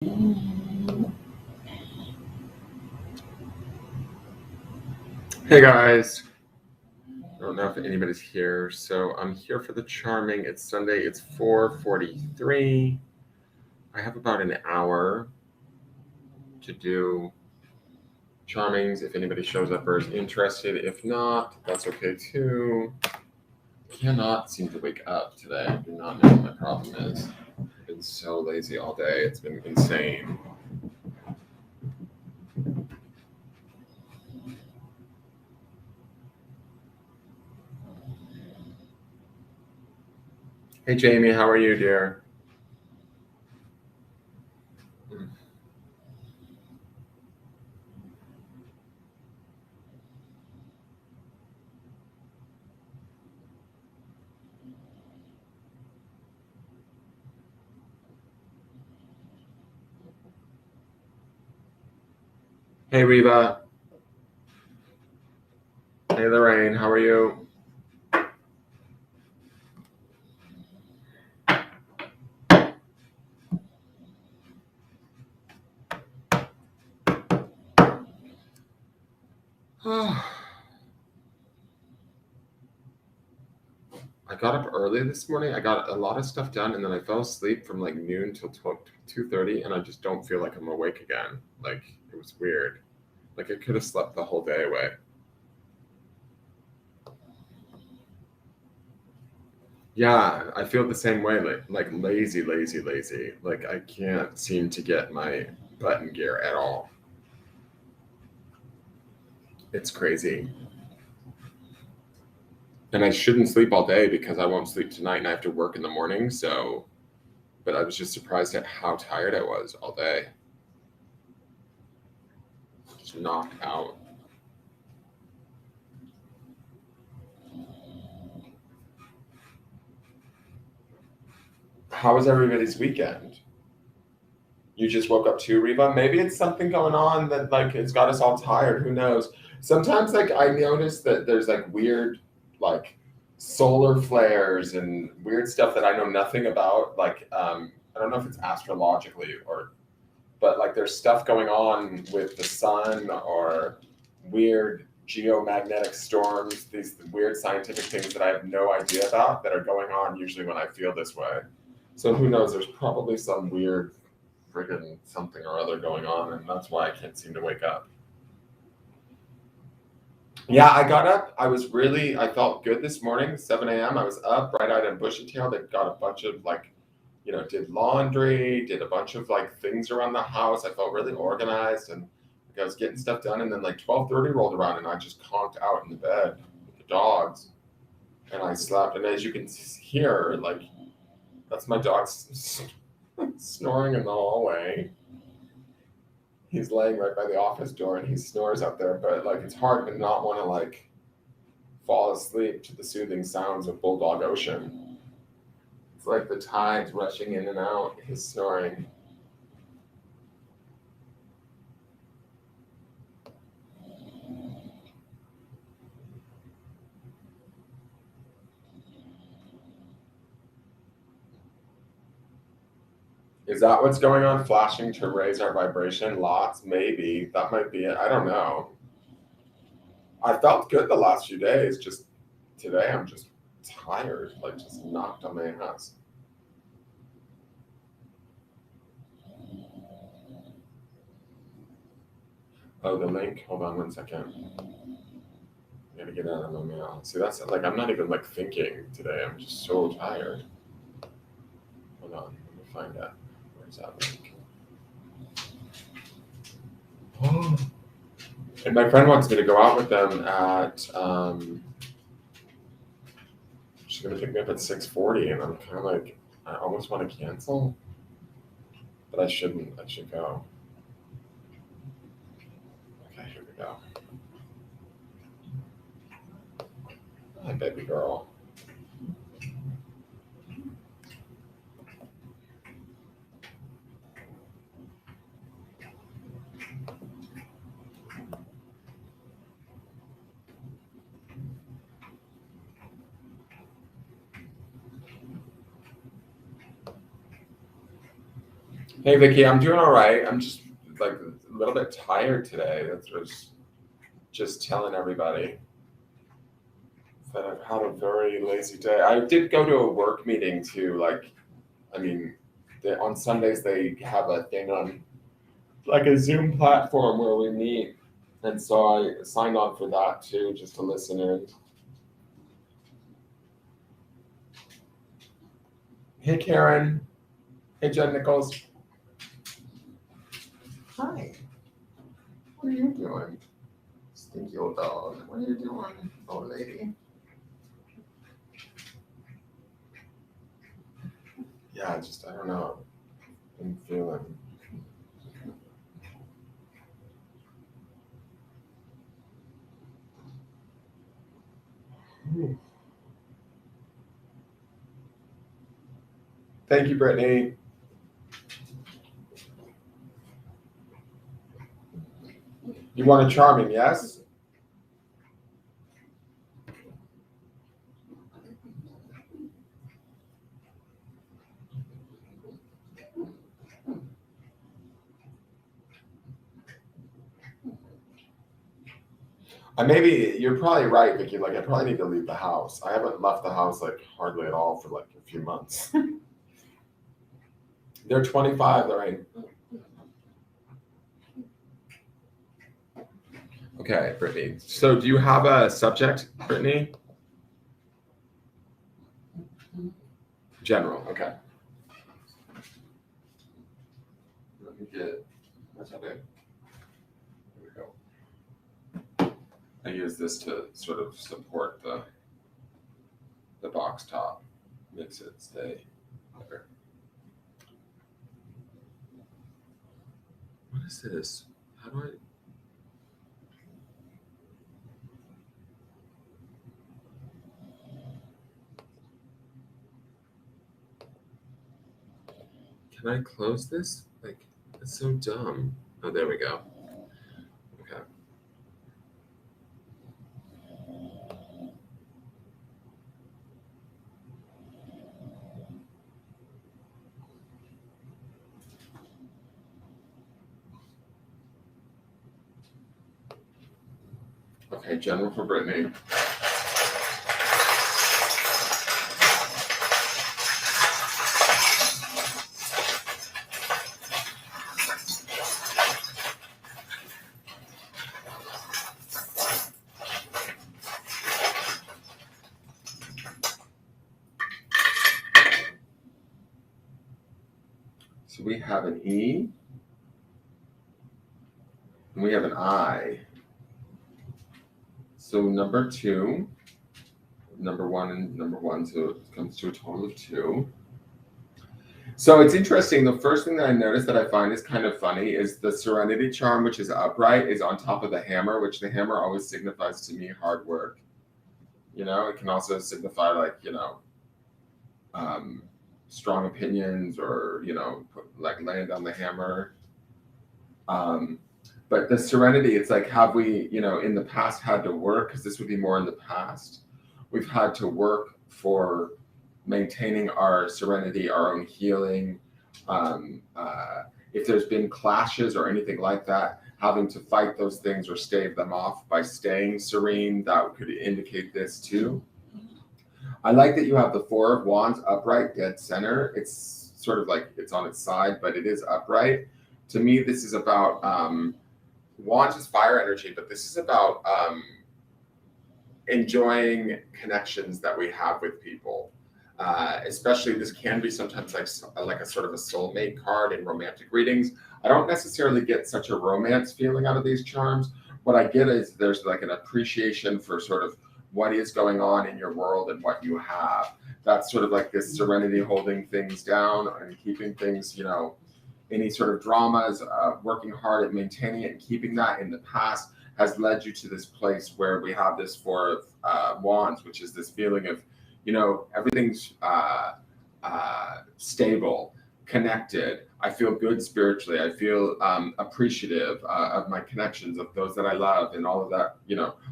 Hey guys, I don't know if anybody's here, so I'm here for the charming. It's Sunday, it's 4:43. I have about an hour to do charmings if anybody shows up or is interested. If not, that's okay too. Cannot seem to wake up today. I do not know what my problem is. I've been so lazy all day, it's been insane. Hey Jamie, how are you, dear? Hey Reva. Hey Lorraine, how are you? I got up early this morning. I got a lot of stuff done, and then I fell asleep from like noon till 2:30, and I just don't feel like I'm awake again. Like it was weird. Like I could have slept the whole day away. Yeah, I feel the same way. Like lazy, lazy, lazy. Like I can't seem to get my butt in gear at all. It's crazy. And I shouldn't sleep all day because I won't sleep tonight, and I have to work in the morning. So, but I was just surprised at how tired I was all day. Just knocked out. How was everybody's weekend? You just woke up too, Reba? Maybe it's something going on that like it's got us all tired. Who knows? Sometimes like I notice that there's like weird like solar flares and weird stuff that I know nothing about. Like I don't know if it's astrologically or but like there's stuff going on with the sun or weird geomagnetic storms, these weird scientific things that I have no idea about that are going on usually when I feel this way. So who knows? There's probably some weird friggin' something or other going on, and that's why I can't seem to wake up. Yeah, I got up. I felt good this morning, 7 a.m. I was up, bright eyed and bushy tailed. I got a bunch of like, did laundry, did a bunch of like things around the house. I felt really organized and like, I was getting stuff done. And then like 12:30 rolled around and I just conked out in the bed with the dogs and I slept. And as you can hear, like, that's my dog snoring in the hallway. He's laying right by the office door and he snores out there, but like it's hard to not want to like fall asleep to the soothing sounds of Bulldog Ocean. It's like the tides rushing in and out, his snoring. Is that what's going on? Flashing to raise our vibration? Lots, maybe. That might be it. I don't know. I felt good the last few days. Just today, I'm just tired, like just knocked on my ass. Oh, the link. Hold on 1 second. I gotta get out of my mail. See, that's like I'm not even like thinking today. I'm just so tired. Hold on, let me find that. Where's that link? Oh. And my friend wants me to go out with them at. She's gonna pick me up at 6:40, and I'm kind of like, I almost want to cancel, but I shouldn't. I should go. Okay, here we go. Hi, baby girl. Hey Vicky, I'm doing all right. I'm just like a little bit tired today. That's what I was just telling everybody that I've had a very lazy day. I did go to a work meeting too. Like, I mean, on Sundays they have a thing on like a Zoom platform where we meet, and so I signed on for that too, just to listen in. Hey Karen. Hey Jen Nichols. Hi. What are you doing? Stinky old dog. What are you doing, old lady? Yeah, just I don't know. I'm feeling. Thank you, Brittany. You want a charming, yes? Maybe you're probably right, Vicky. Like I probably need to leave the house. I haven't left the house like hardly at all for like a few months. They're 25, Lorraine. Okay, Brittany. So do you have a subject, Brittany? General, okay. Let me get what's that? Here we go. I use this to sort of support the box top. Makes it stay better. What is this? How do I Can I close this? Like, it's so dumb. Oh, there we go. Okay. Okay, general for Brittany. So we have an E, and we have an I. So number two, number one, and number one, so it comes to a total of two. So it's interesting. The first thing that I noticed that I find is kind of funny is the Serenity charm, which is upright, is on top of the hammer, which the hammer always signifies to me hard work. You know, it can also signify like, um, strong opinions or, like laying down the hammer. Um, but the Serenity, it's like, have we, in the past had to work? Because this would be more in the past. We've had to work for maintaining our serenity, our own healing. If there's been clashes or anything like that, having to fight those things or stave them off by staying serene, that could indicate this too. I like that you have the Four of Wands upright, dead center. It's sort of like it's on its side, but it is upright. To me, this is about Wands is fire energy, but this is about enjoying connections that we have with people. Especially, this can be sometimes like a sort of a soulmate card in romantic readings. I don't necessarily get such a romance feeling out of these charms. What I get is there's like an appreciation for sort of what is going on in your world and what you have. That's sort of like this serenity, holding things down and keeping things, any sort of dramas, working hard at maintaining it and keeping that in the past has led you to this place where we have this Four of Wands, which is this feeling of, everything's stable, connected. I feel good spiritually. I feel appreciative of my connections, of those that I love, and all of that,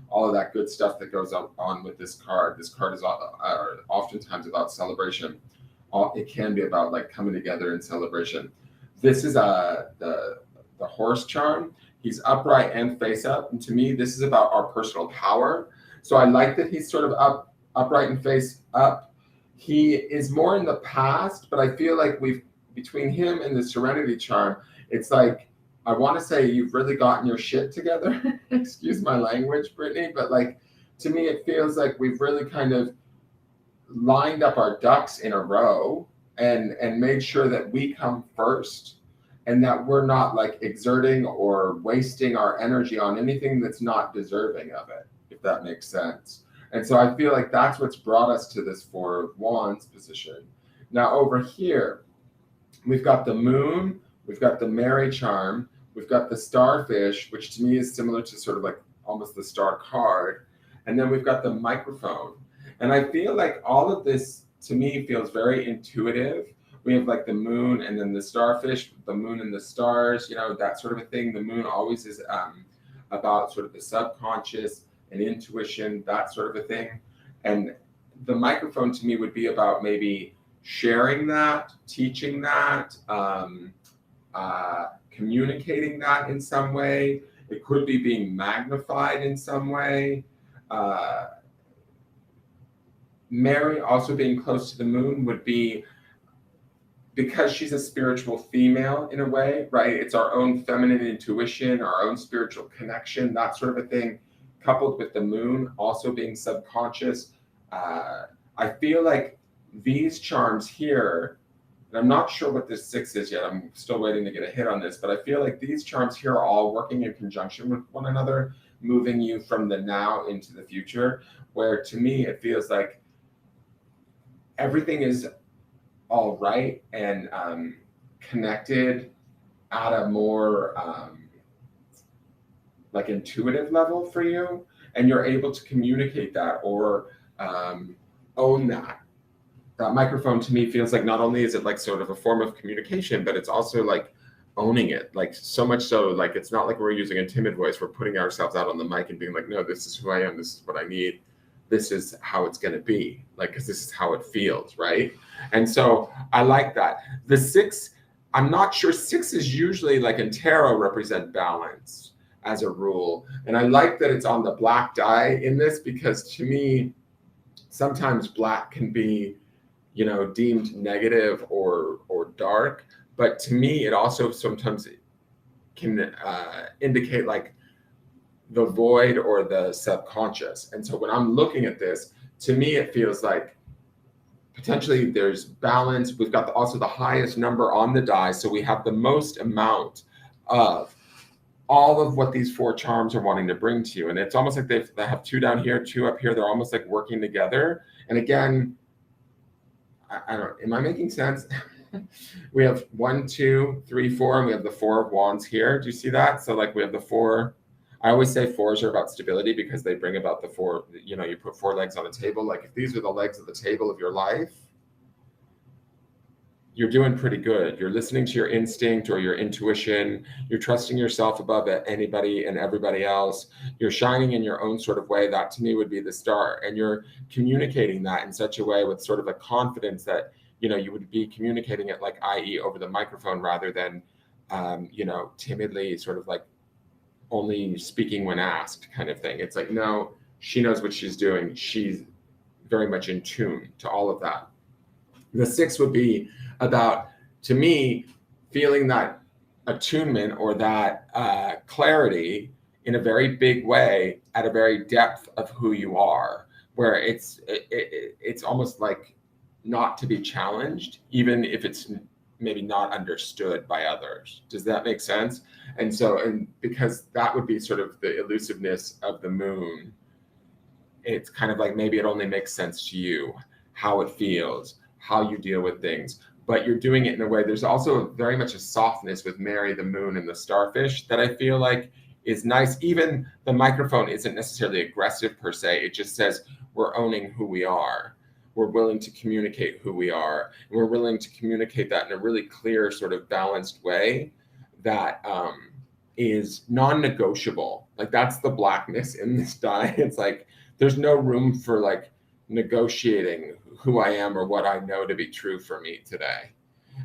all of that good stuff that goes on with this card. This card is oftentimes about celebration. It can be about like coming together in celebration. This is the horse charm. He's upright and face up. And to me, this is about our personal power. So I like that he's sort of upright and face up. He is more in the past, but I feel like between him and the Serenity charm, it's like, I want to say you've really gotten your shit together. Excuse my language, Brittany, but like, to me, it feels like we've really kind of lined up our ducks in a row and made sure that we come first, and that we're not like exerting or wasting our energy on anything that's not deserving of it, if that makes sense. And so I feel like that's what's brought us to this Four of Wands position. Now over here, we've got the moon, we've got the Mary charm, we've got the starfish, which to me is similar to sort of like almost the star card. And then we've got the microphone. And I feel like all of this to me feels very intuitive. We have like the moon and then the starfish, the moon and the stars, that sort of a thing. The moon always is about sort of the subconscious and intuition, that sort of a thing. And the microphone to me would be about maybe sharing that, teaching that, communicating that in some way. It could be being magnified in some way. Mary also being close to the moon would be because she's a spiritual female in a way, right? It's our own feminine intuition, our own spiritual connection, that sort of a thing, coupled with the moon also being subconscious. I feel like these charms here, and I'm not sure what this 6 is yet, I'm still waiting to get a hit on this, but I feel like these charms here are all working in conjunction with one another, moving you from the now into the future, where to me it feels like everything is all right and connected at a more like intuitive level for you, and you're able to communicate that or own that. That microphone to me feels like not only is it like sort of a form of communication, but it's also like owning it, like so much so like it's not like we're using a timid voice, we're putting ourselves out on the mic and being like, no, this is who I am, this is what I need, this is how it's going to be, like, because this is how it feels, right? And so I like that. The 6, I'm not sure, 6s usually like in tarot represent balance as a rule, and I like that it's on the black die in this, because to me sometimes black can be deemed negative or dark, but to me it also sometimes can indicate like the void or the subconscious. And so when I'm looking at this, to me it feels like potentially there's balance. We've got also the highest number on the die, so we have the most amount of all of what these 4 charms are wanting to bring to you. And it's almost like they have 2 down here, 2 up here, they're almost like working together. And again, I don't, am I making sense? We have 1, 2, 3, 4, and we have the 4 of Wands here. Do you see that? So like we have the 4. I always say 4s are about stability because they bring about the 4, you put 4 legs on a table. Like if these are the legs of the table of your life, you're doing pretty good. You're listening to your instinct or your intuition. You're trusting yourself above anybody and everybody else. You're shining in your own sort of way. That to me would be the star. And you're communicating that in such a way with sort of a confidence that, you would be communicating it like, i.e. over the microphone rather than, timidly sort of like only speaking when asked kind of thing. It's like, no, she knows what she's doing. She's very much in tune to all of that. The 6 would be about, to me, feeling that attunement or that clarity in a very big way at a very depth of who you are, where it's almost like not to be challenged, even if it's maybe not understood by others. Does that make sense? And so, and because that would be sort of the elusiveness of the moon, it's kind of like maybe it only makes sense to you, how it feels, how you deal with things, but you're doing it in a way. There's also very much a softness with Mary, the moon, and the starfish that I feel like is nice. Even the microphone isn't necessarily aggressive per se. It just says we're owning who we are. We're willing to communicate who we are. And we're willing to communicate that in a really clear, sort of balanced way that is non-negotiable. Like that's the blackness in this die. It's like there's no room for like negotiating who I am or what I know to be true for me today.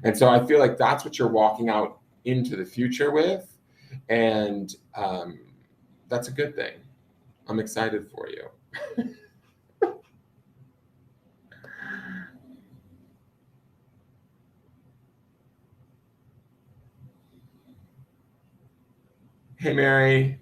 And so I feel like that's what you're walking out into the future with. And that's a good thing. I'm excited for you. Hey, Mary.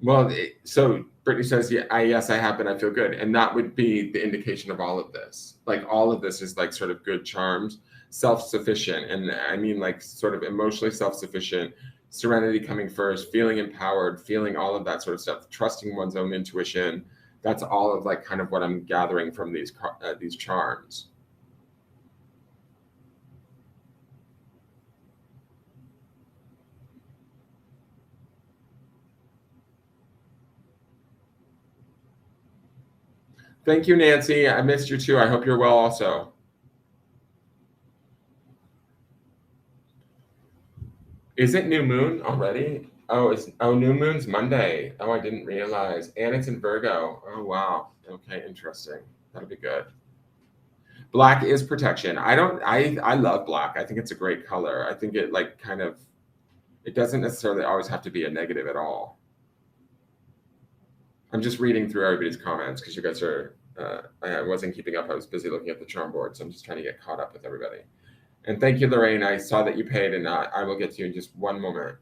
Well, so Brittany says, yeah, yes, I have been. I feel good. And that would be the indication of all of this. Like all of this is like sort of good charms, self-sufficient. And I mean like sort of emotionally self-sufficient, serenity coming first, feeling empowered, feeling all of that sort of stuff, trusting one's own intuition. That's all of like kind of what I'm gathering from these charms. Thank you, Nancy. I missed you too. I hope you're well also. Is it new moon already? New moon's Monday. Oh, I didn't realize. And it's in Virgo. Oh wow. Okay, interesting. That'll be good. Black is protection. I love black. I think it's a great color. I think it like kind of it doesn't necessarily always have to be a negative at all. I'm just reading through everybody's comments because you guys are I wasn't keeping up. I was busy looking at the charm board, so I'm just trying to get caught up with everybody. And thank you, Lorraine. I saw that you paid, and I will get to you in just one moment.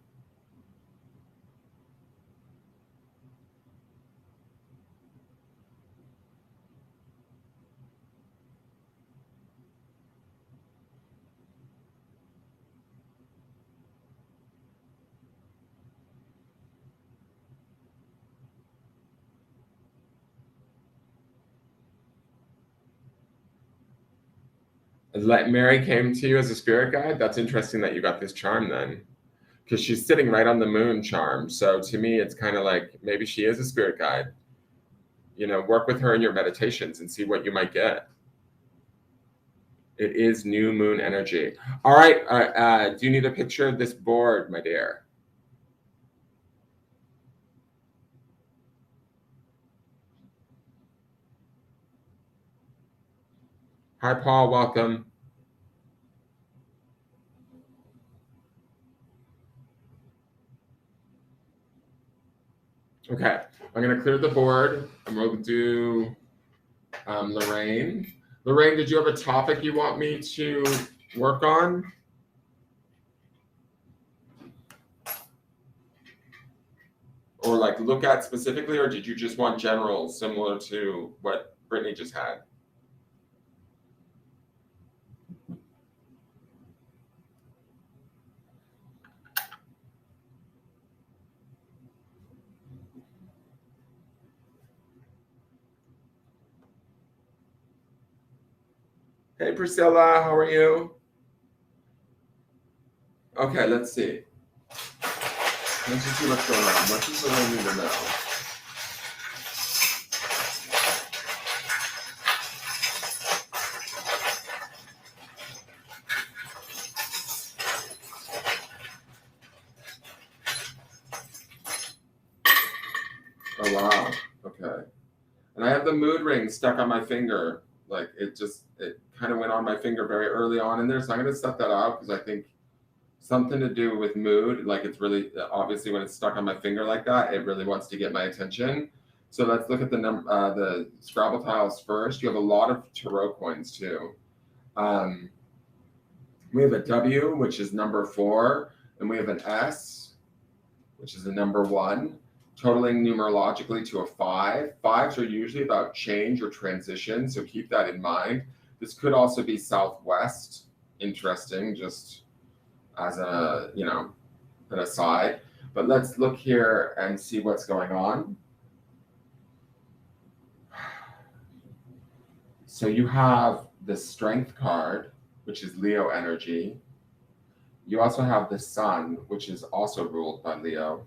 Like Mary came to you as a spirit guide. That's interesting that you got this charm then, because she's sitting right on the moon charm. So to me, it's kind of like maybe she is a spirit guide. You know, work with her in your meditations and see what you might get. It is new moon energy. All right. Do you need a picture of this board, my dear? Hi, Paul. Welcome. Okay. I'm going to clear the board and we'll do Lorraine. Lorraine, did you have a topic you want me to work on? Or like look at specifically, or did you just want general similar to what Brittany just had? Hey Priscilla, how are you? Okay, let's see. Let's just see what's going on. What does Lorraine need to know? Oh wow. Okay. And I have the mood ring stuck on my finger. Like it kind of went on my finger very early on in there. So I'm gonna set that out because I think something to do with mood. Like it's really obviously when it's stuck on my finger like that, it really wants to get my attention. So let's look at the Scrabble tiles first. You have a lot of tarot coins too. We have a W, which is number 4, and we have an S, which is the number 1, totaling numerologically to a 5. Fives are usually about change or transition, so keep that in mind. This could also be Southwest. Interesting, just as an aside. But let's look here and see what's going on. So you have the Strength card, which is Leo energy. You also have the Sun, which is also ruled by Leo.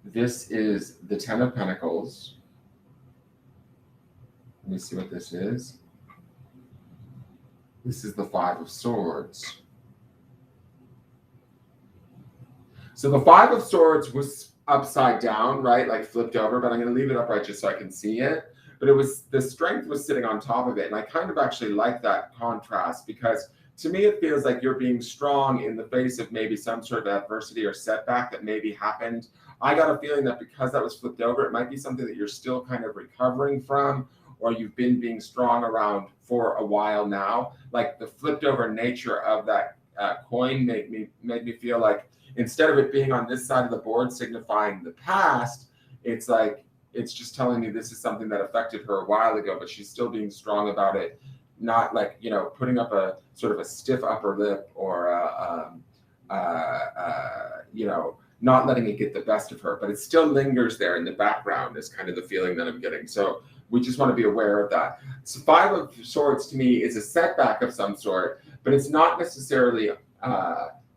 This is the Ten of Pentacles. Let me see what this is. This is the Five of Swords. So the Five of Swords was upside down, right? Like flipped over, but I'm going to leave it upright just so I can see it. But it was, the Strength was sitting on top of it. And I kind of actually like that contrast because to me, it feels like you're being strong in the face of maybe some sort of adversity or setback that maybe happened. I got a feeling that because that was flipped over, it might be something that you're still kind of recovering from, or you've been being strong around for a while now. Like the flipped over nature of that coin made me feel like instead of it being on this side of the board signifying the past, it's like it's just telling me this is something that affected her a while ago, but she's still being strong about it, not like, you know, putting up a sort of a stiff upper lip or you know, not letting it get the best of her, but it still lingers there in the background is kind of the feeling that I'm getting. So we just want to be aware of that. So Five of Swords to me is a setback of some sort, but it's not necessarily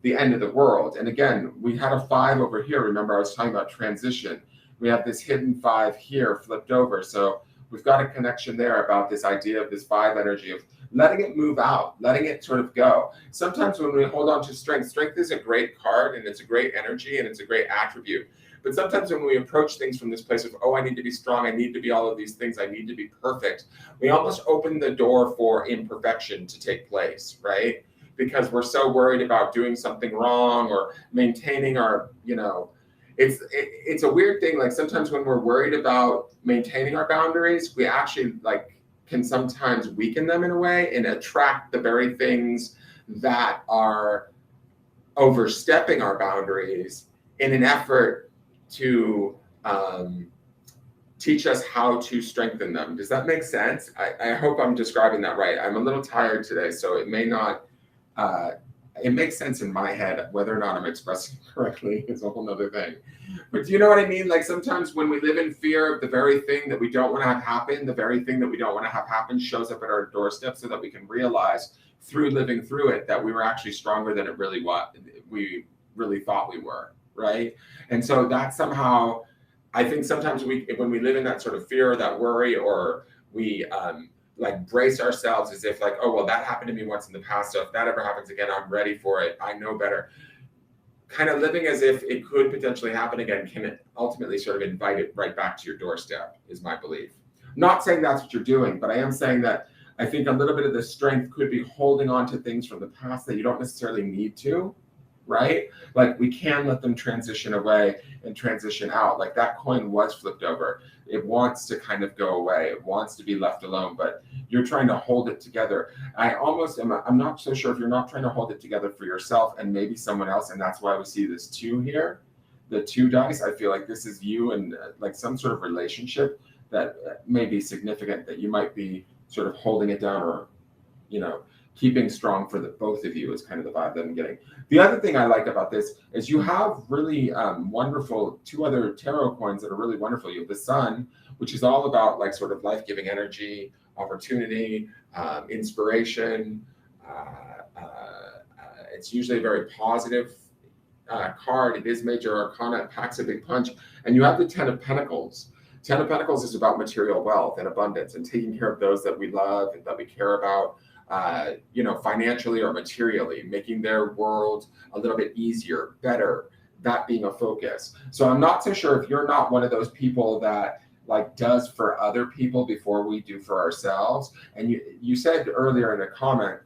the end of the world. And again, we had a 5 over here. Remember, I was talking about transition. We have this hidden 5 here flipped over. So we've got a connection there about this idea of this 5 energy of letting it move out, letting it sort of go. Sometimes when we hold on to strength, strength is a great card and it's a great energy and it's a great attribute. But sometimes when we approach things from this place of, oh, I need to be strong, I need to be all of these things, I need to be perfect, we almost open the door for imperfection to take place, right? Because we're so worried about doing something wrong or maintaining our, you know, it's a weird thing. Like sometimes when we're worried about maintaining our boundaries, we actually like can sometimes weaken them in a way and attract the very things that are overstepping our boundaries in an effort to teach us how to strengthen them. Does that make sense? I hope I'm describing that right. I'm a little tired today, so it may not, it makes sense in my head. Whether or not I'm expressing correctly is a whole nother thing. But do you know what I mean? Like sometimes when we live in fear of the very thing that we don't want to have happen, the very thing that we don't want to have happen shows up at our doorstep so that we can realize through living through it that we were actually stronger than it really was. We really thought we were, right? And so that somehow, I think sometimes when we live in that sort of fear or that worry, or we like brace ourselves as if like, oh, well, that happened to me once in the past, so if that ever happens again, I'm ready for it, I know better. Kind of living as if it could potentially happen again can ultimately sort of invite it right back to your doorstep, is my belief. I'm not saying that's what you're doing, but I am saying that I think a little bit of the strength could be holding on to things from the past that you don't necessarily need to, right? Like we can let them transition away and transition out. Like that coin was flipped over. It wants to kind of go away. It wants to be left alone, but you're trying to hold it together. I'm not so sure if you're not trying to hold it together for yourself and maybe someone else. And that's why we see this 2 here, the 2 dice. I feel like this is you and like some sort of relationship that may be significant, that you might be sort of holding it down or, you know, keeping strong for the both of you is kind of the vibe that I'm getting. The other thing I like about this is you have really wonderful 2 other tarot coins that are really wonderful. You have the Sun, which is all about like sort of life-giving energy, opportunity, inspiration. It's usually a very positive card. It is major arcana, it packs a big punch. And you have the 10 of Pentacles. 10 of Pentacles is about material wealth and abundance and taking care of those that we love and that we care about. You know, financially or materially, making their world a little bit easier, better, that being a focus. So I'm not so sure if you're not one of those people that like does for other people before we do for ourselves. And you said earlier in a comment,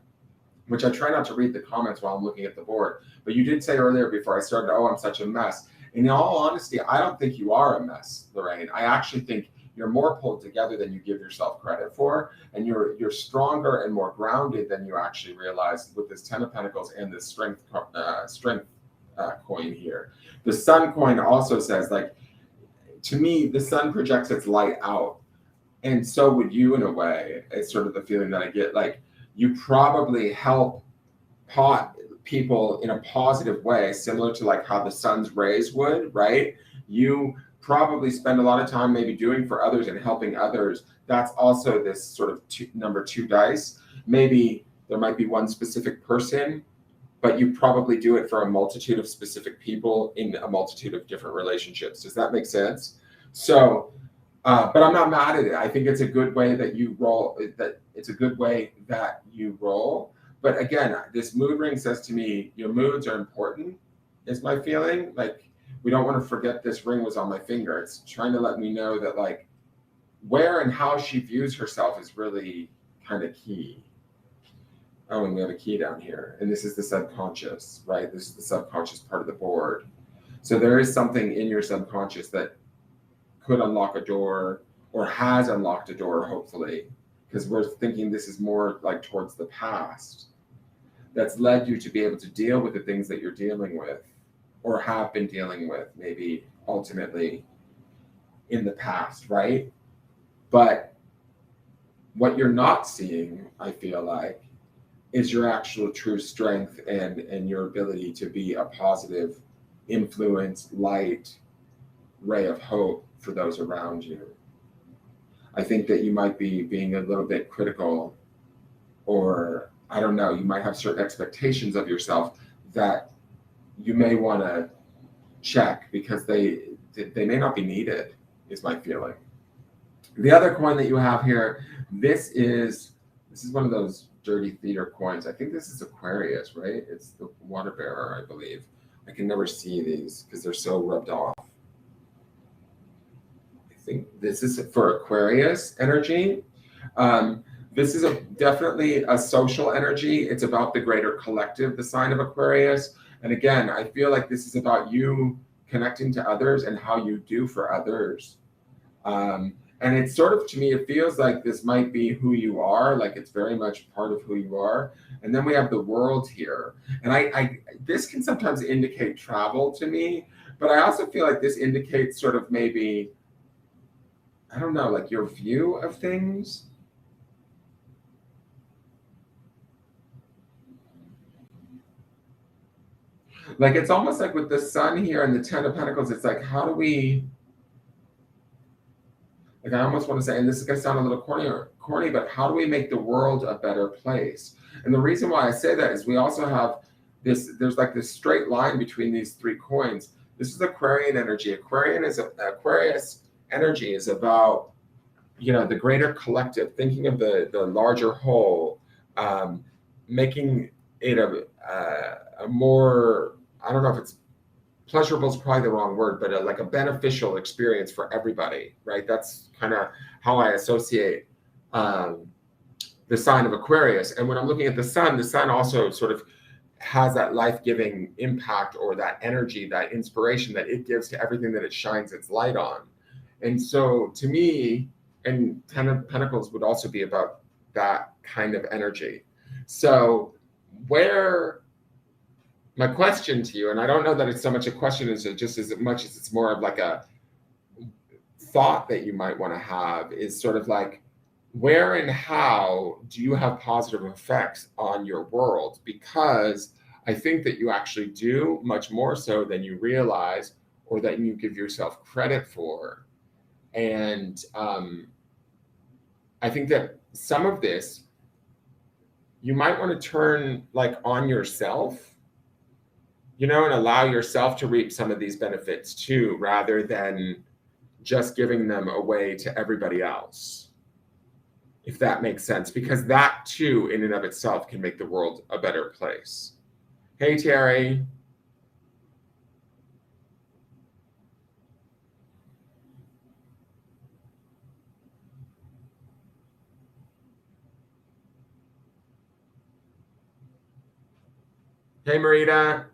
which I try not to read the comments while I'm looking at the board, but you did say earlier before I started, oh, I'm such a mess. In all honesty, I don't think you are a mess, Lorraine. I actually think you're more pulled together than you give yourself credit for, and you're stronger and more grounded than you actually realize with this 10 of Pentacles and this strength coin here. The Sun coin also says, like, to me, the sun projects its light out, and so would you in a way. It's sort of the feeling that I get, like you probably help people in a positive way, similar to like how the sun's rays would, right? You probably spend a lot of time maybe doing for others and helping others. That's also this sort of number 2 dice. Maybe there might be one specific person, but you probably do it for a multitude of specific people in a multitude of different relationships. Does that make sense? So, but I'm not mad at it. I think it's a good way that you roll, But again, this mood ring says to me, your moods are important. is my feeling. Like, we don't want to forget this ring was on my finger. It's trying to let me know that, like, where and how she views herself is really kind of key. Oh, and we have a key down here. And this is the subconscious, right? This is the subconscious part of the board. So there is something in your subconscious that could unlock a door, or has unlocked a door, hopefully, because we're thinking this is more like towards the past, that's led you to be able to deal with the things that you're dealing with, or have been dealing with, maybe ultimately in the past, right? But what you're not seeing, I feel like, is your actual true strength and your ability to be a positive influence, light, ray of hope for those around you. I think that you might be being a little bit critical, or I don't know, you might have certain expectations of yourself that you may want to check because they may not be needed, is my feeling. The other coin that you have here, this is one of those dirty theater coins. I think this is Aquarius, right? It's the water bearer, I believe. I can never see these because they're so rubbed off. I think this is for Aquarius energy. This is definitely a social energy. It's about the greater collective, the sign of Aquarius. And again, I feel like this is about you connecting to others and how you do for others. And it's sort of, to me, it feels like this might be who you are, like it's very much part of who you are. And then we have the world here. And I this can sometimes indicate travel to me, but I also feel like this indicates sort of maybe, I don't know, like your view of things. Like, it's almost like with the sun here and the Ten of Pentacles, it's like, how do we, like, I almost want to say, and this is going to sound a little corny, but how do we make the world a better place? And the reason why I say that is we also have this, there's like this straight line between these three coins. This is Aquarian energy. Aquarius energy is about, you know, the greater collective, thinking of the larger whole, making it a more, I don't know if it's pleasurable is probably the wrong word, but like a beneficial experience for everybody, right? That's kind of how I associate the sign of Aquarius. And when I'm looking at the sun also sort of has that life-giving impact, or that energy, that inspiration that it gives to everything that it shines its light on. And so to me, and Ten of Pentacles would also be about that kind of energy. So my question to you, and I don't know that it's so much a question as just as much as it's more of like a thought that you might want to have, is sort of like, where and how do you have positive effects on your world? Because I think that you actually do, much more so than you realize or that you give yourself credit for. And I think that some of this you might want to turn like on yourself, you know, and allow yourself to reap some of these benefits too, rather than just giving them away to everybody else, if that makes sense, because that too in and of itself can make the world a better place. Hey, Terry. Hey, Marita.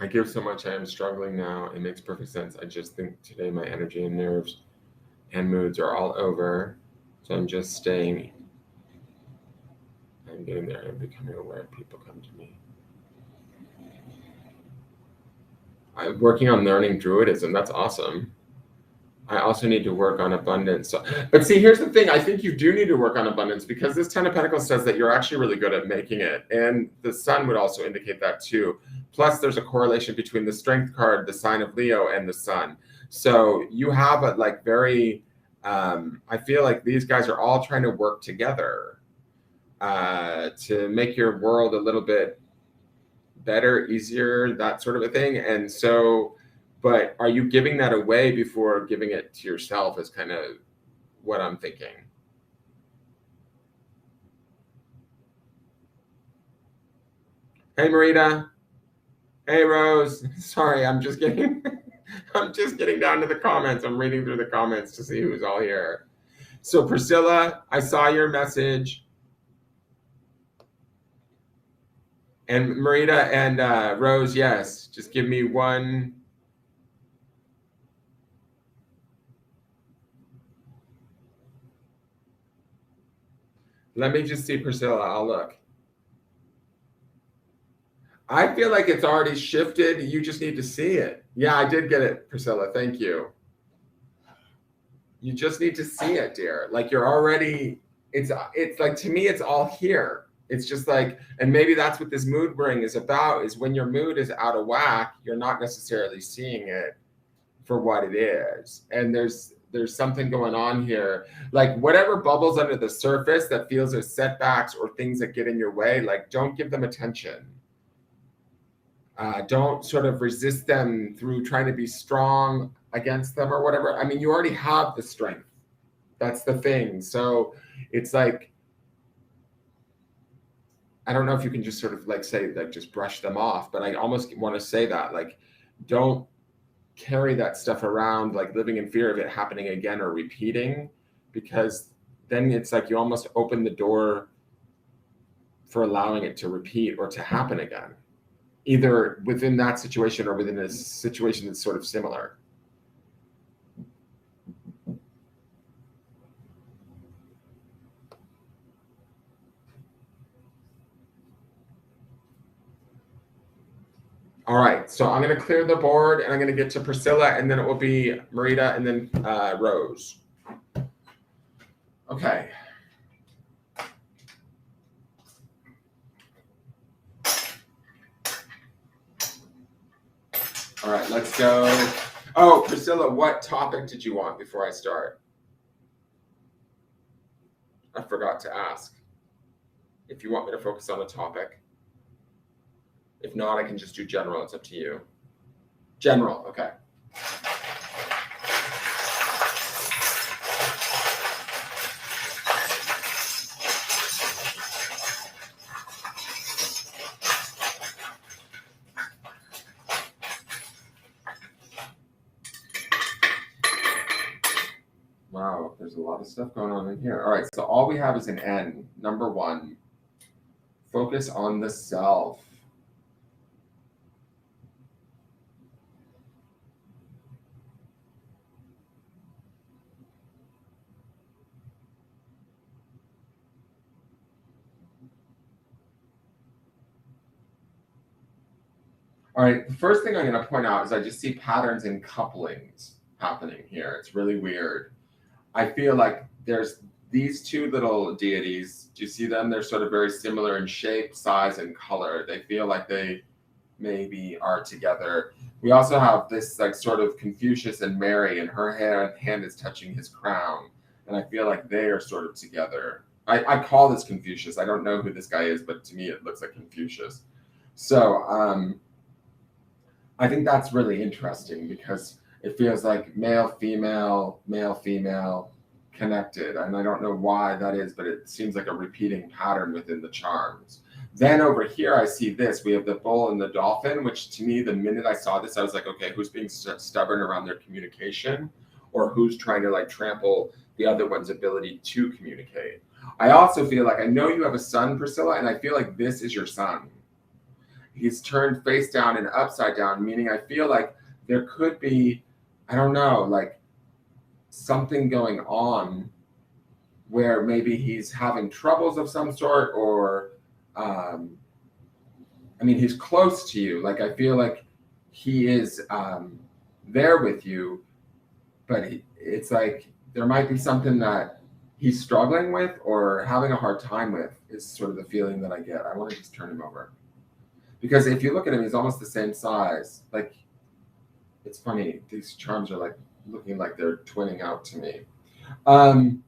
I give so much. I am struggling now. It makes perfect sense. I just think today my energy and nerves and moods are all over. So I'm just staying. I'm getting there. I'm becoming aware people come to me. I'm working on learning Druidism. That's awesome. I also need to work on abundance. So, but see, here's the thing. I think you do need to work on abundance, because this Ten of Pentacles says that you're actually really good at making it. And the sun would also indicate that too. Plus, there's a correlation between the Strength card, the sign of Leo, and the sun. So you have a like very I feel like these guys are all trying to work together to make your world a little bit better, easier, that sort of a thing. And so, but are you giving that away before giving it to yourself is kind of what I'm thinking. Hey, Marita. Hey, Rose. Sorry, I'm just getting I'm just getting down to the comments. I'm reading through the comments to see who's all here. So Priscilla, I saw your message. And Marita and Rose, yes. Just give me one. Let me just see Priscilla. I'll look. I feel like it's already shifted. You just need to see it. Yeah, I did get it, Priscilla. Thank you. You just need to see it, dear. Like you're already, it's like, to me, it's all here. It's just like, and maybe that's what this mood ring is about, is when your mood is out of whack, you're not necessarily seeing it for what it is. And there's something going on here. Like whatever bubbles under the surface that feels as setbacks or things that get in your way, like don't give them attention. Don't sort of resist them through trying to be strong against them or whatever. I mean, you already have the strength. That's the thing. So it's like, I don't know if you can just sort of like say, like, just brush them off, but I almost want to say that, like, don't carry that stuff around, like living in fear of it happening again or repeating, because then it's like you almost open the door for allowing it to repeat or to happen again, either within that situation or within a situation that's sort of similar. All right, so I'm going to clear the board and I'm going to get to Priscilla, and then it will be Marita and then Rose. Okay. All right, let's go. Oh, Priscilla, what topic did you want before I start? I forgot to ask. If you want me to focus on a topic. If not, I can just do general. It's up to you. General, okay. Wow, there's a lot of stuff going on in here. All right, so all we have is an N. Number 1, focus on the self. All right, the first thing I'm going to point out is I just see patterns in couplings happening here. It's really weird. I feel like there's these two little deities. Do you see them? They're sort of very similar in shape, size, and color. They feel like they maybe are together. We also have this like sort of Confucius and Mary, and her hand is touching his crown. And I feel like they are sort of together. I call this Confucius. I don't know who this guy is, but to me it looks like Confucius. So I think that's really interesting because it feels like male, female connected. And I don't know why that is, but it seems like a repeating pattern within the charms. Then over here, I see this. We have the bull and the dolphin, which to me, the minute I saw this, I was like, okay, who's being stubborn around their communication, or who's trying to like trample the other one's ability to communicate? I also feel like I know you have a son, Priscilla, and I feel like this is your son. He's turned face down and upside down, meaning I feel like there could be, I don't know, like something going on where maybe he's having troubles of some sort, or I mean, he's close to you. Like I feel like he is there with you, but it's like there might be something that he's struggling with or having a hard time with, is sort of the feeling that I get. I want to just turn him over. Because if you look at him, he's almost the same size. Like, it's funny. These charms are like looking like they're twinning out to me. I'm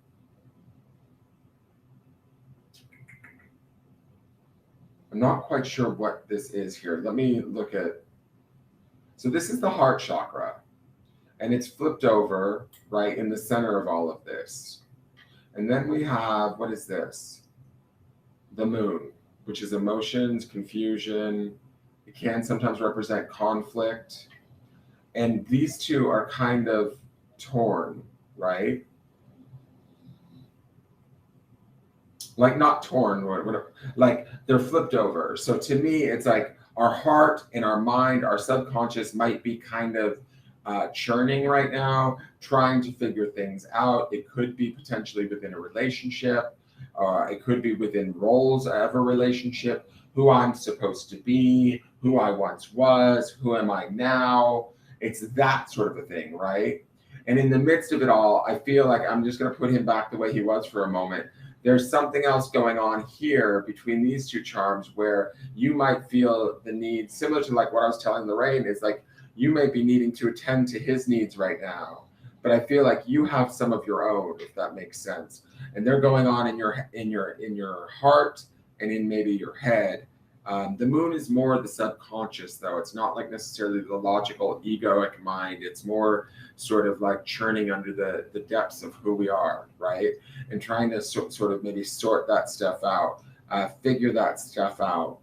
not quite sure what this is here. Let me look at. So this is the heart chakra, and it's flipped over right in the center of all of this. And then we have, what is this? The moon, which is emotions, confusion. It can sometimes represent conflict. And these two are kind of torn, right? Like not torn, whatever, like they're flipped over. So to me, it's like our heart and our mind, our subconscious might be kind of churning right now, trying to figure things out. It could be potentially within a relationship. It could be within roles of a relationship, who I'm supposed to be, who I once was, who am I now? It's that sort of a thing, right? And in the midst of it all, I feel like I'm just going to put him back the way he was for a moment. There's something else going on here between these two charms where you might feel the need, similar to like what I was telling Lorraine, is like you may be needing to attend to his needs right now. But I feel like you have some of your own, if that makes sense. And they're going on in your heart and in maybe your head. The moon is more the subconscious, though. It's not like necessarily the logical egoic mind. It's more sort of like churning under the depths of who we are, right? And trying to sort of maybe sort that stuff out, figure that stuff out.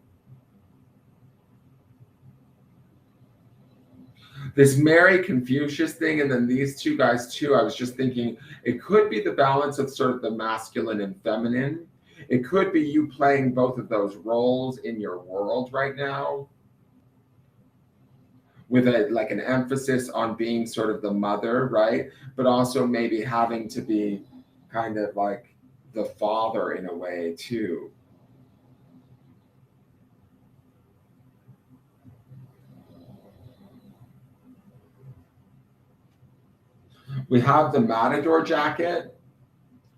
This Mary Confucius thing, and then these two guys too, I was just thinking it could be the balance of sort of the masculine and feminine. It could be you playing both of those roles in your world right now, with a like an emphasis on being sort of the mother, right? But also maybe having to be kind of like the father in a way too. We have the Matador jacket,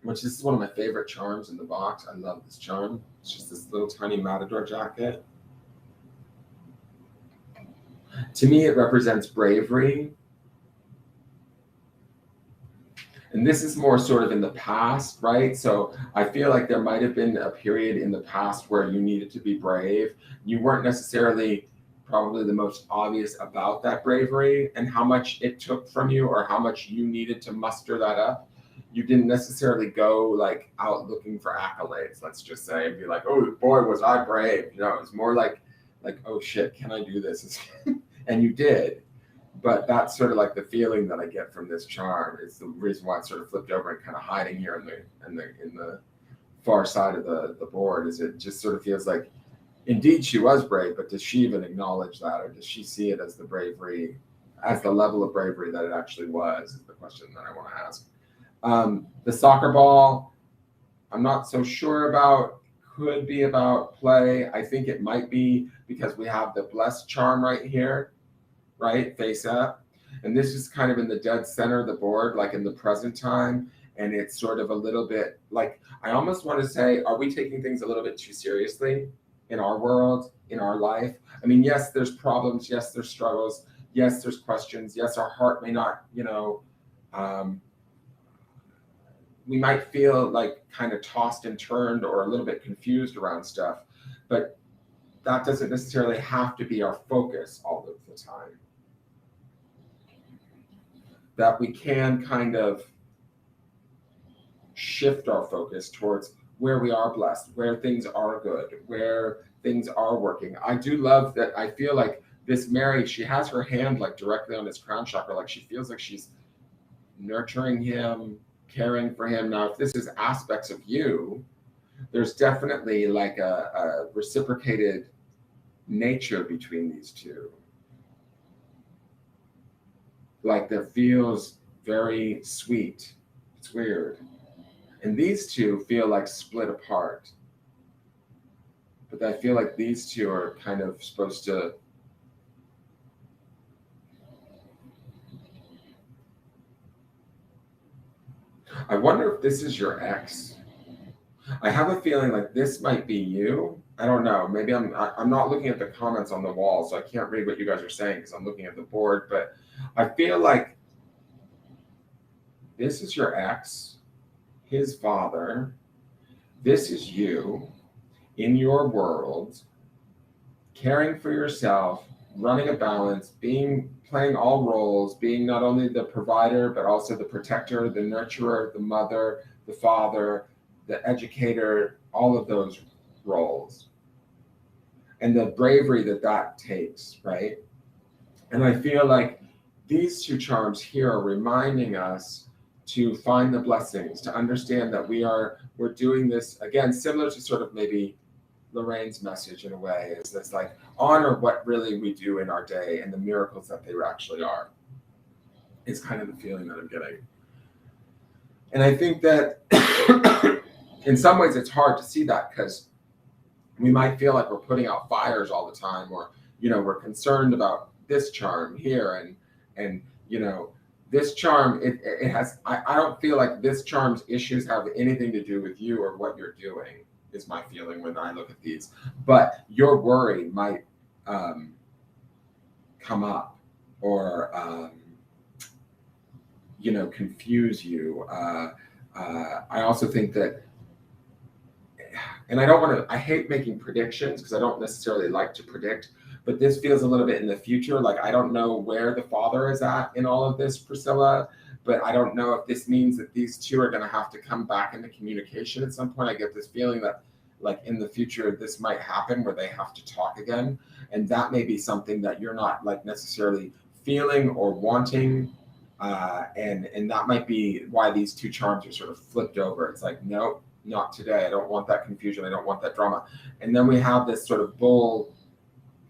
which is one of my favorite charms in the box. I love this charm. It's just this little tiny Matador jacket. To me, it represents bravery. And this is more sort of in the past, right? So I feel like there might have been a period in the past where you needed to be brave. You weren't necessarily probably the most obvious about that bravery and how much it took from you or how much you needed to muster that up. You didn't necessarily go like out looking for accolades, let's just say, and be like, oh boy, was I brave. You know, it was more like, oh shit, can I do this? And you did. But that's sort of like the feeling that I get from this charm. It's the reason why it's sort of flipped over and kind of hiding here in the far side of the board. Is it just sort of feels like, indeed, she was brave, but does she even acknowledge that, or does she see it as the bravery, as the level of bravery that it actually was? Is the question that I want to ask. The soccer ball, I'm not so sure about. Could be about play. I think it might be because we have the blessed charm right here, right, face up. And this is kind of in the dead center of the board, like in the present time. And it's sort of a little bit like, I almost want to say, are we taking things a little bit too seriously in our world, in our life? I mean, yes, there's problems. Yes, there's struggles. Yes, there's questions. Yes, our heart may not, we might feel like kind of tossed and turned or a little bit confused around stuff. But that doesn't necessarily have to be our focus all of the time. That we can kind of shift our focus towards where we are blessed, where things are good, where things are working. I do love that. I feel like this Mary, she has her hand like directly on his crown chakra, like she feels like she's nurturing him, caring for him. Now, if this is aspects of you, there's definitely like a reciprocated nature between these two. Like that feels very sweet. It's weird. And these two feel like split apart. But I feel like these two are kind of supposed to. I wonder if this is your ex. I have a feeling like this might be you. I don't know. Maybe I'm not looking at the comments on the wall, so I can't read what you guys are saying because I'm looking at the board. But I feel like this is your ex, his father. This is you in your world, caring for yourself, running a balance, playing all roles, being not only the provider, but also the protector, the nurturer, the mother, the father, the educator, all of those roles. And the bravery that takes, right? And I feel like these two charms here are reminding us to find the blessings, to understand that we're doing this, again, similar to sort of maybe Lorraine's message in a way, is this like honor what really we do in our day and the miracles that they actually are. It's kind of the feeling that I'm getting. And I think that in some ways it's hard to see that, because we might feel like we're putting out fires all the time, or, we're concerned about this charm here, and this charm, it has, I don't feel like this charm's issues have anything to do with you or what you're doing, is my feeling when I look at these. But your worry might come up, or confuse you. I also think that, and I hate making predictions because I don't necessarily like to predict, but this feels a little bit in the future. Like, I don't know where the father is at in all of this, Priscilla, but I don't know if this means that these two are going to have to come back into communication at some point. I get this feeling that, like, in the future, this might happen where they have to talk again. And that may be something that you're not like necessarily feeling or wanting. And that might be why these two charms are sort of flipped over. It's like, nope, not today. I don't want that confusion. I don't want that drama. And then we have this sort of bull,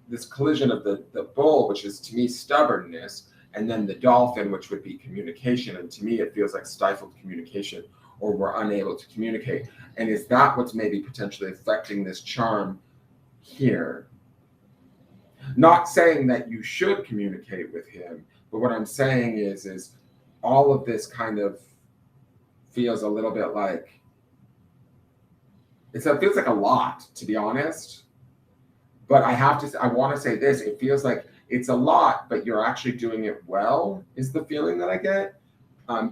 this collision of the bull, which is to me stubbornness, and then the dolphin, which would be communication. And to me, it feels like stifled communication, or we're unable to communicate. And is that what's maybe potentially affecting this charm here? Not saying that you should communicate with him, but what I'm saying is all of this kind of feels a little bit like, it feels like a lot, to be honest. But I want to say this, it feels like it's a lot, but you're actually doing it well, is the feeling that I get.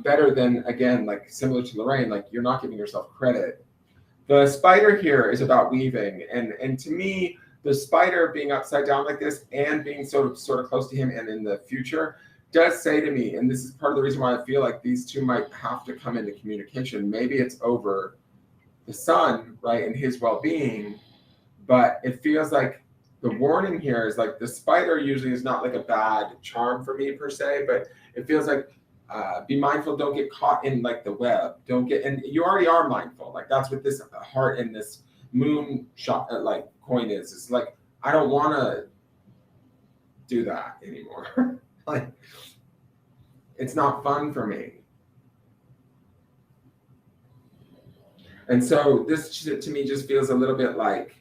Better than, again, like similar to Lorraine, like you're not giving yourself credit. The spider here is about weaving. And to me, the spider being upside down like this and being sort of close to him and in the future does say to me, and this is part of the reason why I feel like these two might have to come into communication. Maybe it's over the son, right, and his well-being, but it feels like the warning here is like the spider usually is not like a bad charm for me per se, but it feels like be mindful, don't get caught in like the web, and you already are mindful. Like that's what this heart and this moon shot like coin is. It's like, I don't want to do that anymore. Like, it's not fun for me. And so this to me just feels a little bit like,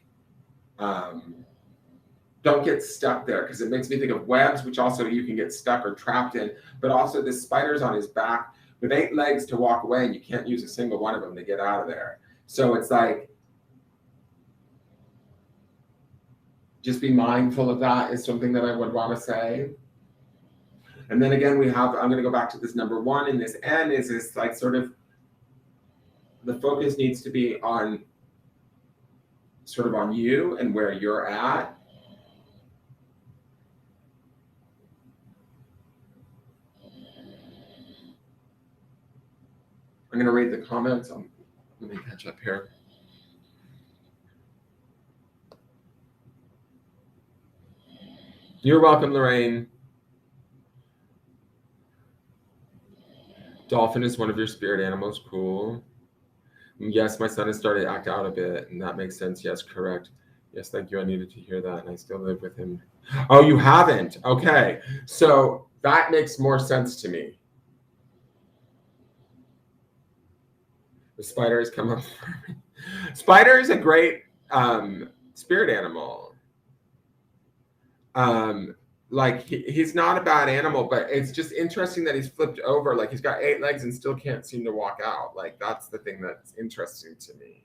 don't get stuck there, because it makes me think of webs, which also you can get stuck or trapped in, but also this spider's on his back with 8 legs to walk away, and you can't use a single one of them to get out of there. So it's like, just be mindful of that is something that I would want to say. And then again, I'm going to go back to this number 1, and this N is this like sort of, the focus needs to be on sort of on you and where you're at. I'm going to read the comments. Let me catch up here. You're welcome, Lorraine. Dolphin is one of your spirit animals. Cool. Yes, my son has started to act out a bit, and that makes sense. Yes, correct. Yes, thank you. I needed to hear that, and I still live with him. Oh, you haven't? Okay. So that makes more sense to me. The spider has come up. Spider is a great spirit animal. Like he's not a bad animal, but it's just interesting that he's flipped over. Like he's got 8 legs and still can't seem to walk out. Like that's the thing that's interesting to me.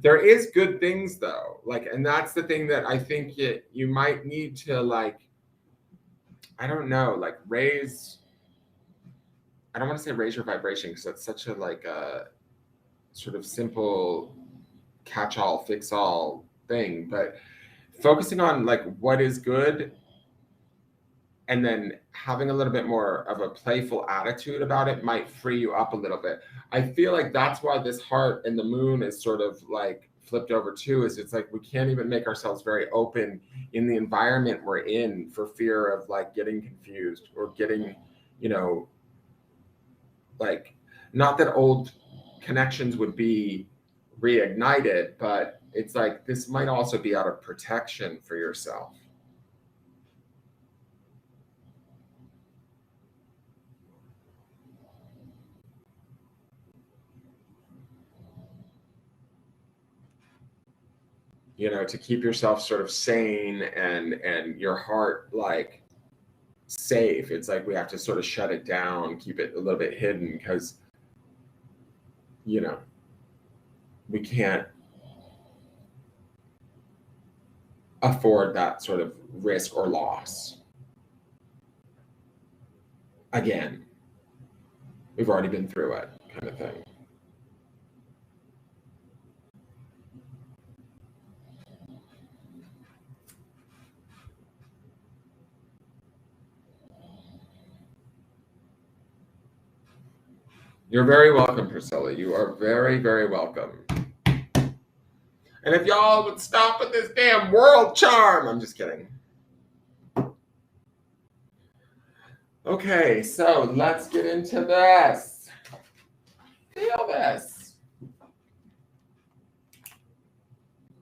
There is good things though. Like, and that's the thing that I think you might need to like, I don't know, like raise I don't want to say raise your vibration because that's such a like a sort of simple catch-all, fix-all thing, but focusing on like what is good and then having a little bit more of a playful attitude about it might free you up a little bit. I feel like that's why this heart and the moon is sort of like flipped over too, is it's like we can't even make ourselves very open in the environment we're in for fear of like getting confused or getting, you know, like, not that old connections would be reignited, but it's like this might also be out of protection for yourself. You know, to keep yourself sort of sane and your heart like safe. It's like we have to sort of shut it down, keep it a little bit hidden because, you know, we can't afford that sort of risk or loss. Again, we've already been through it, kind of thing. You're very welcome, Priscilla. You are very, very welcome. And if y'all would stop with this damn world charm, I'm just kidding. Okay, so let's get into this. Feel this.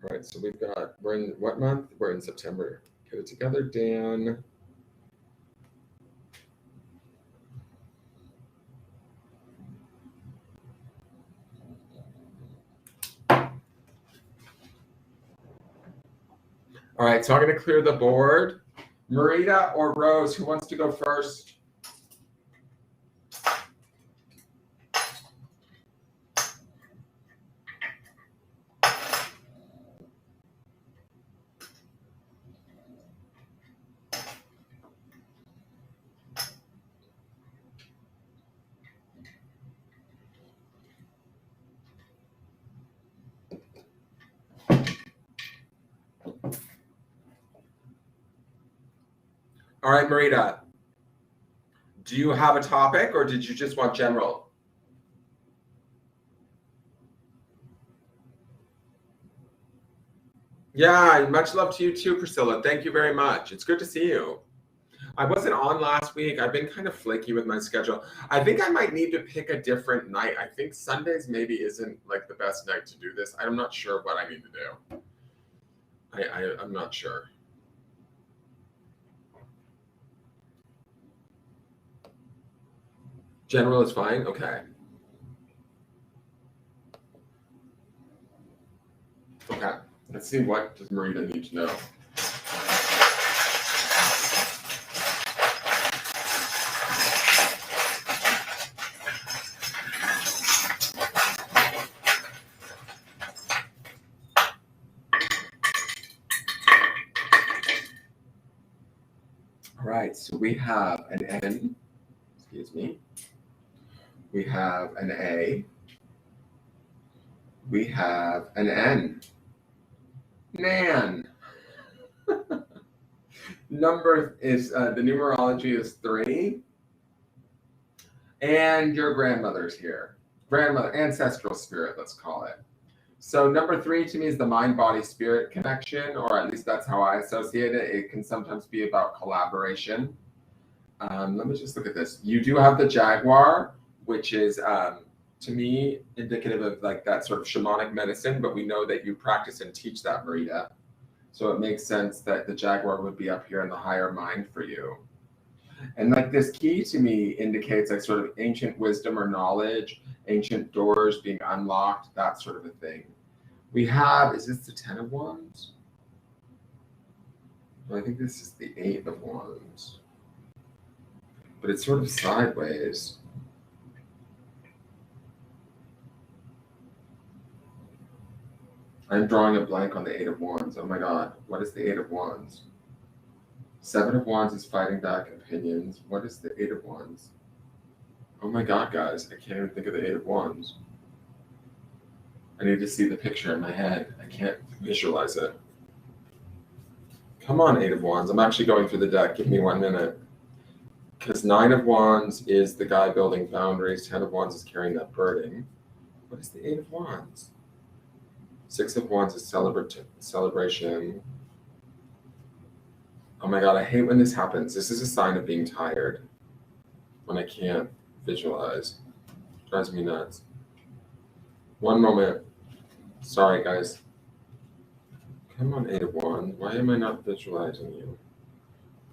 All right, so we're in what month? We're in September. Get it together, Dan. All right, so I'm going to clear the board. Marita or Rose, who wants to go first? All right, Marita. Do you have a topic or did you just want general? Yeah, much love to you too, Priscilla. Thank you very much. It's good to see you. I wasn't on last week. I've been kind of flaky with my schedule. I think I might need to pick a different night. I think Sundays maybe isn't like the best night to do this. I'm not sure what I need to do. I'm not sure. General is fine? Okay. Okay. Let's see, what does Marita need to know? All right, so we have an N, excuse me. We have an A. We have an N. Nan. Number is, the numerology is 3. And your grandmother's here. Grandmother, ancestral spirit, let's call it. So number 3 to me is the mind-body-spirit connection, or at least that's how I associate it. It can sometimes be about collaboration. Let me just look at this. You do have the jaguar, which is, to me, indicative of like that sort of shamanic medicine, but we know that you practice and teach that, Marita. So it makes sense that the jaguar would be up here in the higher mind for you. And like this key to me indicates like sort of ancient wisdom or knowledge, ancient doors being unlocked, that sort of a thing. We have, is this the 10 of Wands? Well, I think this is the 8 of Wands. But it's sort of sideways. I'm drawing a blank on the 8 of Wands. Oh my God, what is the 8 of Wands? 7 of Wands is fighting back opinions. What is the 8 of Wands? Oh my God, guys, I can't even think of the Eight of Wands. I need to see the picture in my head. I can't visualize it. Come on, Eight of Wands. I'm actually going through the deck. Give me 1 minute. Because Nine of Wands is the guy building boundaries. 10 of Wands is carrying that burden. What is the Eight of Wands? 6 of Wands is celebration. Oh my God, I hate when this happens. This is a sign of being tired. When I can't visualize. Drives me nuts. 1 moment. Sorry, guys. Come on, Eight of Wands. Why am I not visualizing you?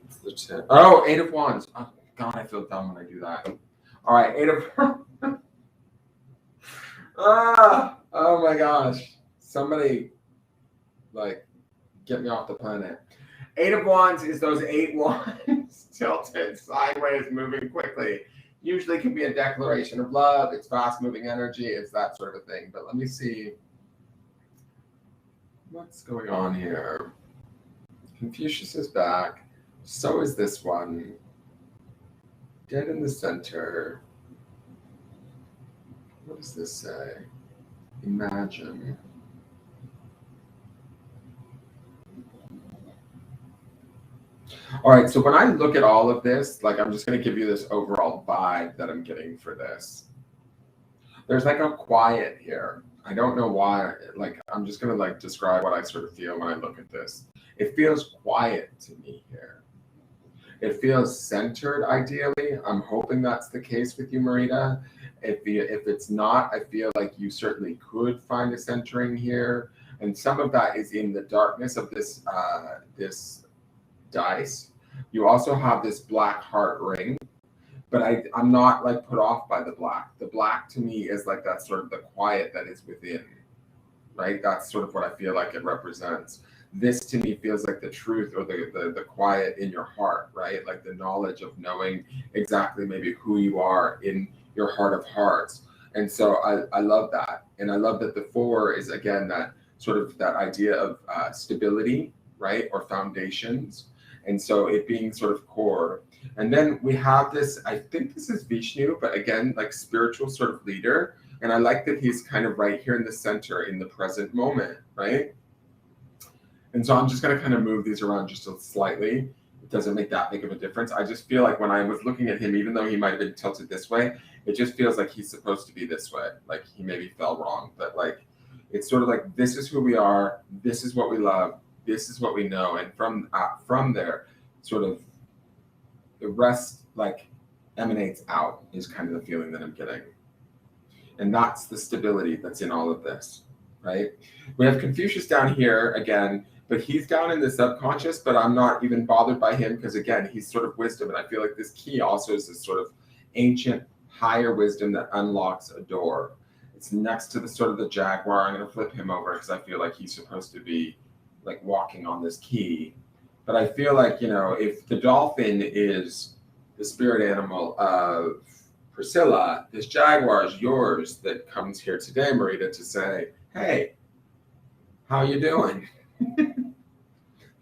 It's the 10. Oh, Eight of Wands. Oh, God, I feel dumb when I do that. All right, Eight of... oh my gosh. Somebody, like, get me off the planet. Eight of Wands is those 8 wands tilted sideways, moving quickly. Usually can be a declaration of love. It's fast-moving energy. It's that sort of thing. But let me see what's going on here. Confucius is back. So is this one. Dead in the center. What does this say? Imagine. All right, so when I look at all of this, like I'm just going to give you this overall vibe that I'm getting for this. There's like a quiet here. I don't know why, like I'm just going to like describe what I sort of feel when I look at this. It feels quiet to me here. It feels centered ideally. I'm hoping that's the case with you, Marita. If it's not, I feel like you certainly could find a centering here. And some of that is in the darkness of this this dice. You also have this black heart ring, but I'm not like put off by the black. The black to me is like that sort of the quiet that is within, right? That's sort of what I feel like it represents. This to me feels like the truth or the quiet in your heart, right? Like the knowledge of knowing exactly maybe who you are in your heart of hearts. And so I love that. And I love that the 4 is again that sort of that idea of stability, right? Or foundations. And so it being sort of core. And then we have this, I think this is Vishnu, but again, like spiritual sort of leader. And I like that he's kind of right here in the center in the present moment, right? And so I'm just going to kind of move these around just slightly. It doesn't make that big of a difference. I just feel like when I was looking at him, even though he might have been tilted this way, it just feels like he's supposed to be this way. Like he maybe fell wrong, but like, it's sort of like, this is who we are. This is what we love. This is what we know. And from there, sort of the rest like emanates out is kind of the feeling that I'm getting. And that's the stability that's in all of this, right? We have Confucius down here again, but he's down in the subconscious, but I'm not even bothered by him because again, he's sort of wisdom. And I feel like this key also is this sort of ancient, higher wisdom that unlocks a door. It's next to the sort of the jaguar. I'm going to flip him over because I feel like he's supposed to be like walking on this key. But I feel like, you know, if the dolphin is the spirit animal of Priscilla, this jaguar is yours that comes here today, Marita, to say, hey, how you doing?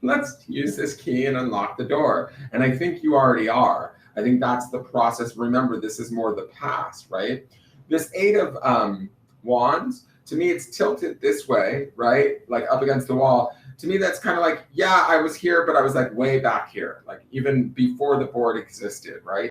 Let's use this key and unlock the door. And I think you already are. I think that's the process. Remember, this is more the past, right? This 8 of wands, to me, it's tilted this way, right? Like up against the wall. To me, that's kind of like, yeah, I was here, but I was like way back here, like even before the board existed, right?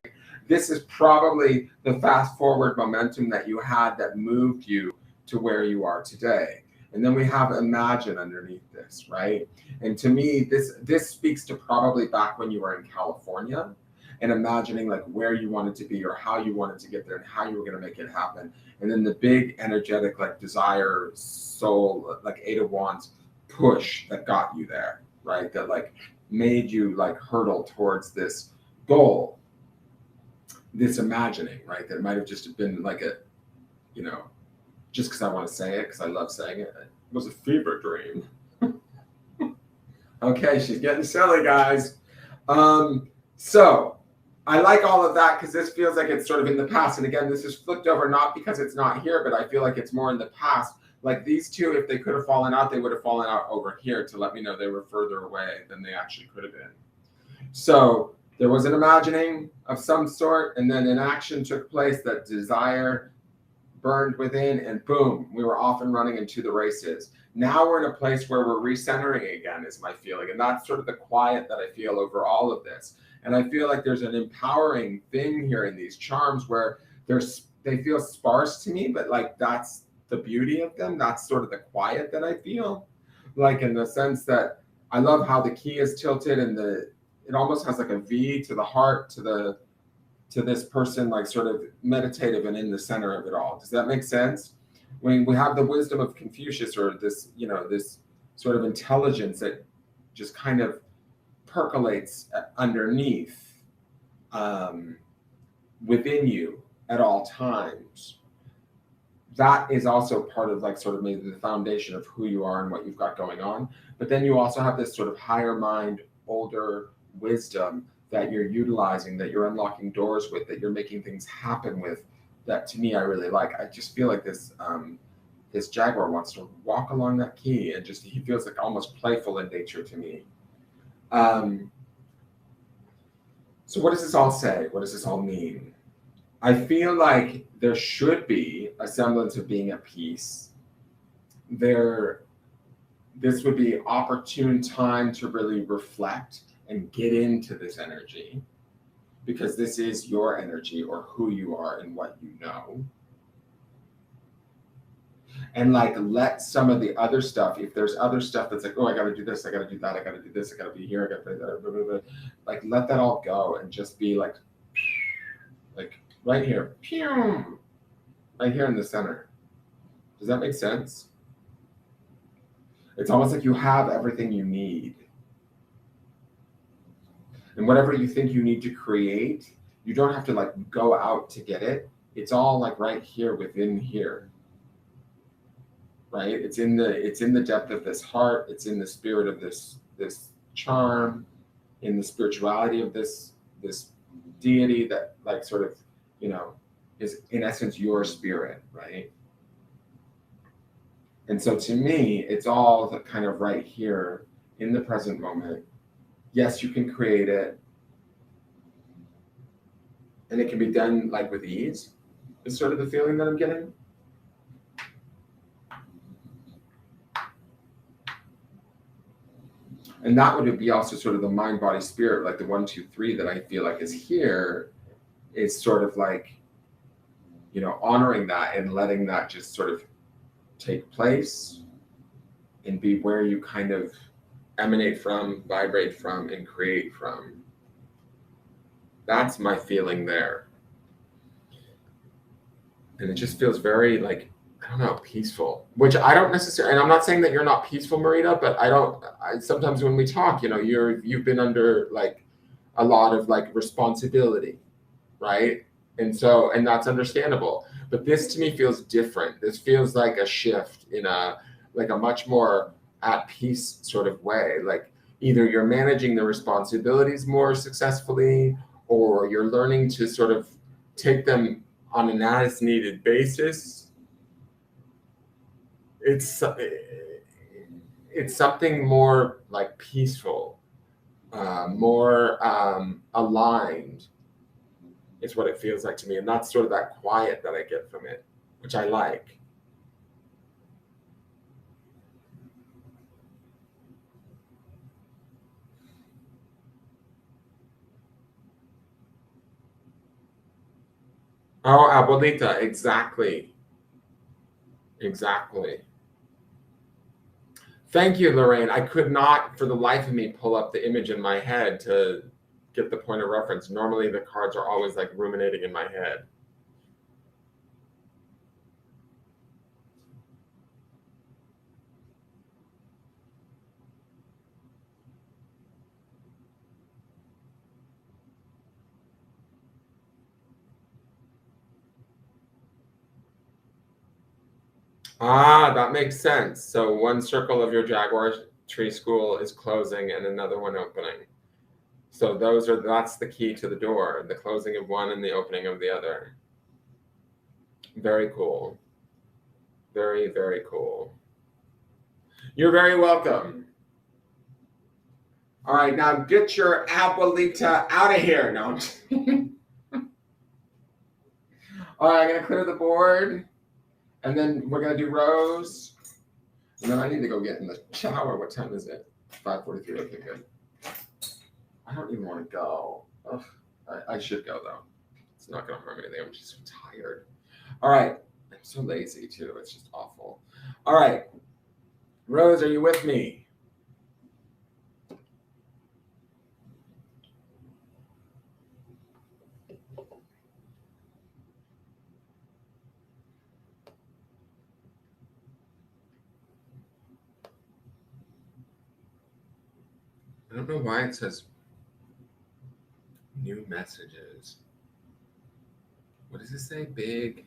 This is probably the fast forward momentum that you had that moved you to where you are today. And then we have imagine underneath this, right? And to me, this speaks to probably back when you were in California and imagining like where you wanted to be or how you wanted to get there and how you were going to make it happen. And then the big energetic like desire, soul, like 8 of wands push that got you there, right? That like made you like hurdle towards this goal, this imagining, right? That might have just been like a, you know, just because I want to say it, because I love saying it. It was a fever dream. Okay, she's getting silly, guys. So I like all of that because this feels like it's sort of in the past. And again, this is flipped over, not because it's not here, but I feel like it's more in the past. Like these two, if they could have fallen out, they would have fallen out over here to let me know they were further away than they actually could have been. So There was an imagining of some sort, and then an action took place, that desire burned within, and boom, we were off and running into the races. Now we're in a place where we're recentering again, is my feeling. And that's sort of the quiet that I feel over all of this. And I feel like there's an empowering thing here in these charms where they feel sparse to me, but like that's the beauty of them. That's sort of the quiet that I feel. Like in the sense that I love how the key is tilted, and it almost has like a V to the heart, to this person, like sort of meditative and in the center of it all. Does that make sense? When we have the wisdom of Confucius, or this, this sort of intelligence that just kind of percolates underneath, within you at all times. That is also part of like sort of maybe the foundation of who you are and what you've got going on. But then you also have this sort of higher mind, older wisdom that you're utilizing, that you're unlocking doors with, that you're making things happen with, that to me I really like. I just feel like this jaguar wants to walk along that key, and just he feels like almost playful in nature to me. So what does this all say? What does this all mean? I feel like there should be a semblance of being at peace. This would be opportune time to really reflect and get into this energy, because this is your energy, or who you are and what you know. And like, let some of the other stuff, if there's other stuff that's like, oh, I got to do this, I got to do that, I got to do this, I got to be here, I got to do that, blah, blah, blah. Like, let that all go and just be like right here, right here in the center. Does that make sense? It's almost like you have everything you need. And whatever you think you need to create, you don't have to like go out to get it. It's all like right here within here. Right? It's in the depth of this heart. It's in the spirit of this charm, in the spirituality of this deity that like sort of, is in essence your spirit, right? And so to me, it's all the kind of right here in the present moment. Yes, you can create it, and it can be done like with ease, is sort of the feeling that I'm getting. And that would be also sort of the mind, body, spirit, like the 1, 2, 3 that I feel like is here, is sort of like, honoring that and letting that just sort of take place and be where you kind of emanate from, vibrate from, and create from. That's my feeling there. And it just feels very like, I don't know, peaceful, which I don't necessarily, and I'm not saying that you're not peaceful, Marita, but I sometimes when we talk, you've been under like a lot of like responsibility, right? And that's understandable. But this to me feels different. This feels like a shift in a much more at peace sort of way. Like either you're managing the responsibilities more successfully, or you're learning to sort of take them on an as needed basis. It's something more like peaceful, more aligned, is what it feels like to me. And that's sort of that quiet that I get from it, which I like. Oh, abuelita, exactly. Exactly. Thank you, Lorraine. I could not, for the life of me, pull up the image in my head to get the point of reference. Normally, the cards are always like ruminating in my head. Ah, that makes sense. So one circle of your Jaguar tree school is closing and another one opening. So that's the key to the door, the closing of one and the opening of the other. Very cool. Very, very cool. You're very welcome. All right, now get your abuelita out of here. No. All right, I'm gonna clear the board, and then we're gonna do Rose, and then I need to go get in the shower. What time is it? 5:43. Okay, good. I don't even want to go. Ugh, I should go though. It's not gonna harm anything. I'm just so tired. All right, I'm so lazy too. It's just awful. All right, Rose, are you with me? I don't know why it says new messages. What does it say? Big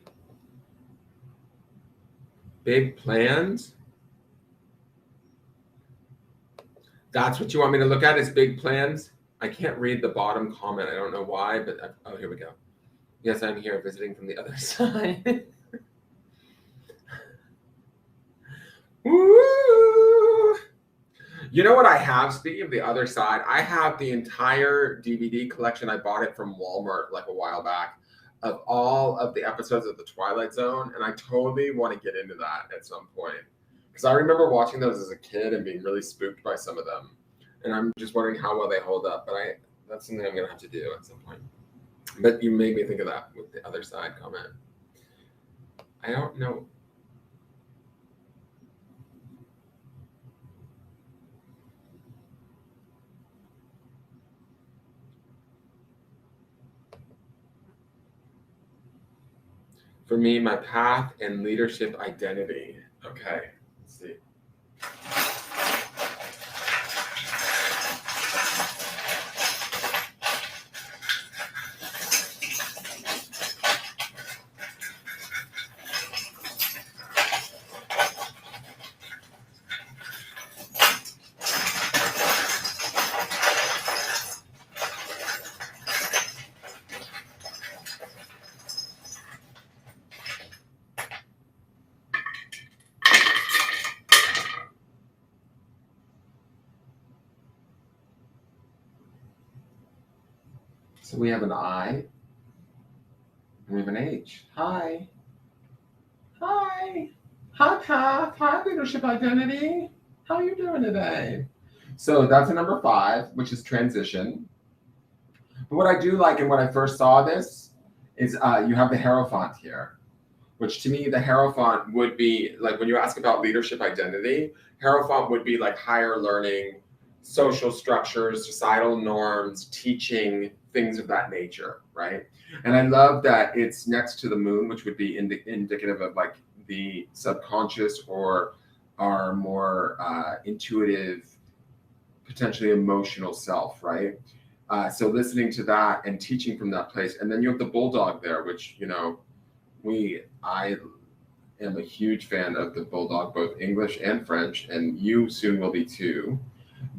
plans? That's what you want me to look at is big plans? I can't read the bottom comment. I don't know why, but oh, here we go. Yes, I'm here visiting from the other side. Woo! You know what I have? Speaking of the other side, I have the entire DVD collection. I bought it from Walmart like a while back of all of the episodes of The Twilight Zone, and I totally want to get into that at some point. Because I remember watching those as a kid and being really spooked by some of them. And I'm just wondering how well they hold up. But that's something I'm going to have to do at some point. But you made me think of that with the other side comment. I don't know. For me, my path and leadership identity. Okay, let's see. So we have an I, and we have an H. Hi. Hi. Hi, Path. Hi, leadership identity. How are you doing today? So that's a number 5, which is transition. But what I do like, and when I first saw this, is you have the Hierophant here, which to me, the Hierophant would be, like when you ask about leadership identity, Hierophant would be like higher learning, social structures, societal norms, teaching, things of that nature, right? And I love that it's next to the moon, which would be indicative of like the subconscious or our more intuitive, potentially emotional self, right? So listening to that and teaching from that place. And then you have the bulldog there, which, you know, I am a huge fan of the bulldog, both English and French, and you soon will be too.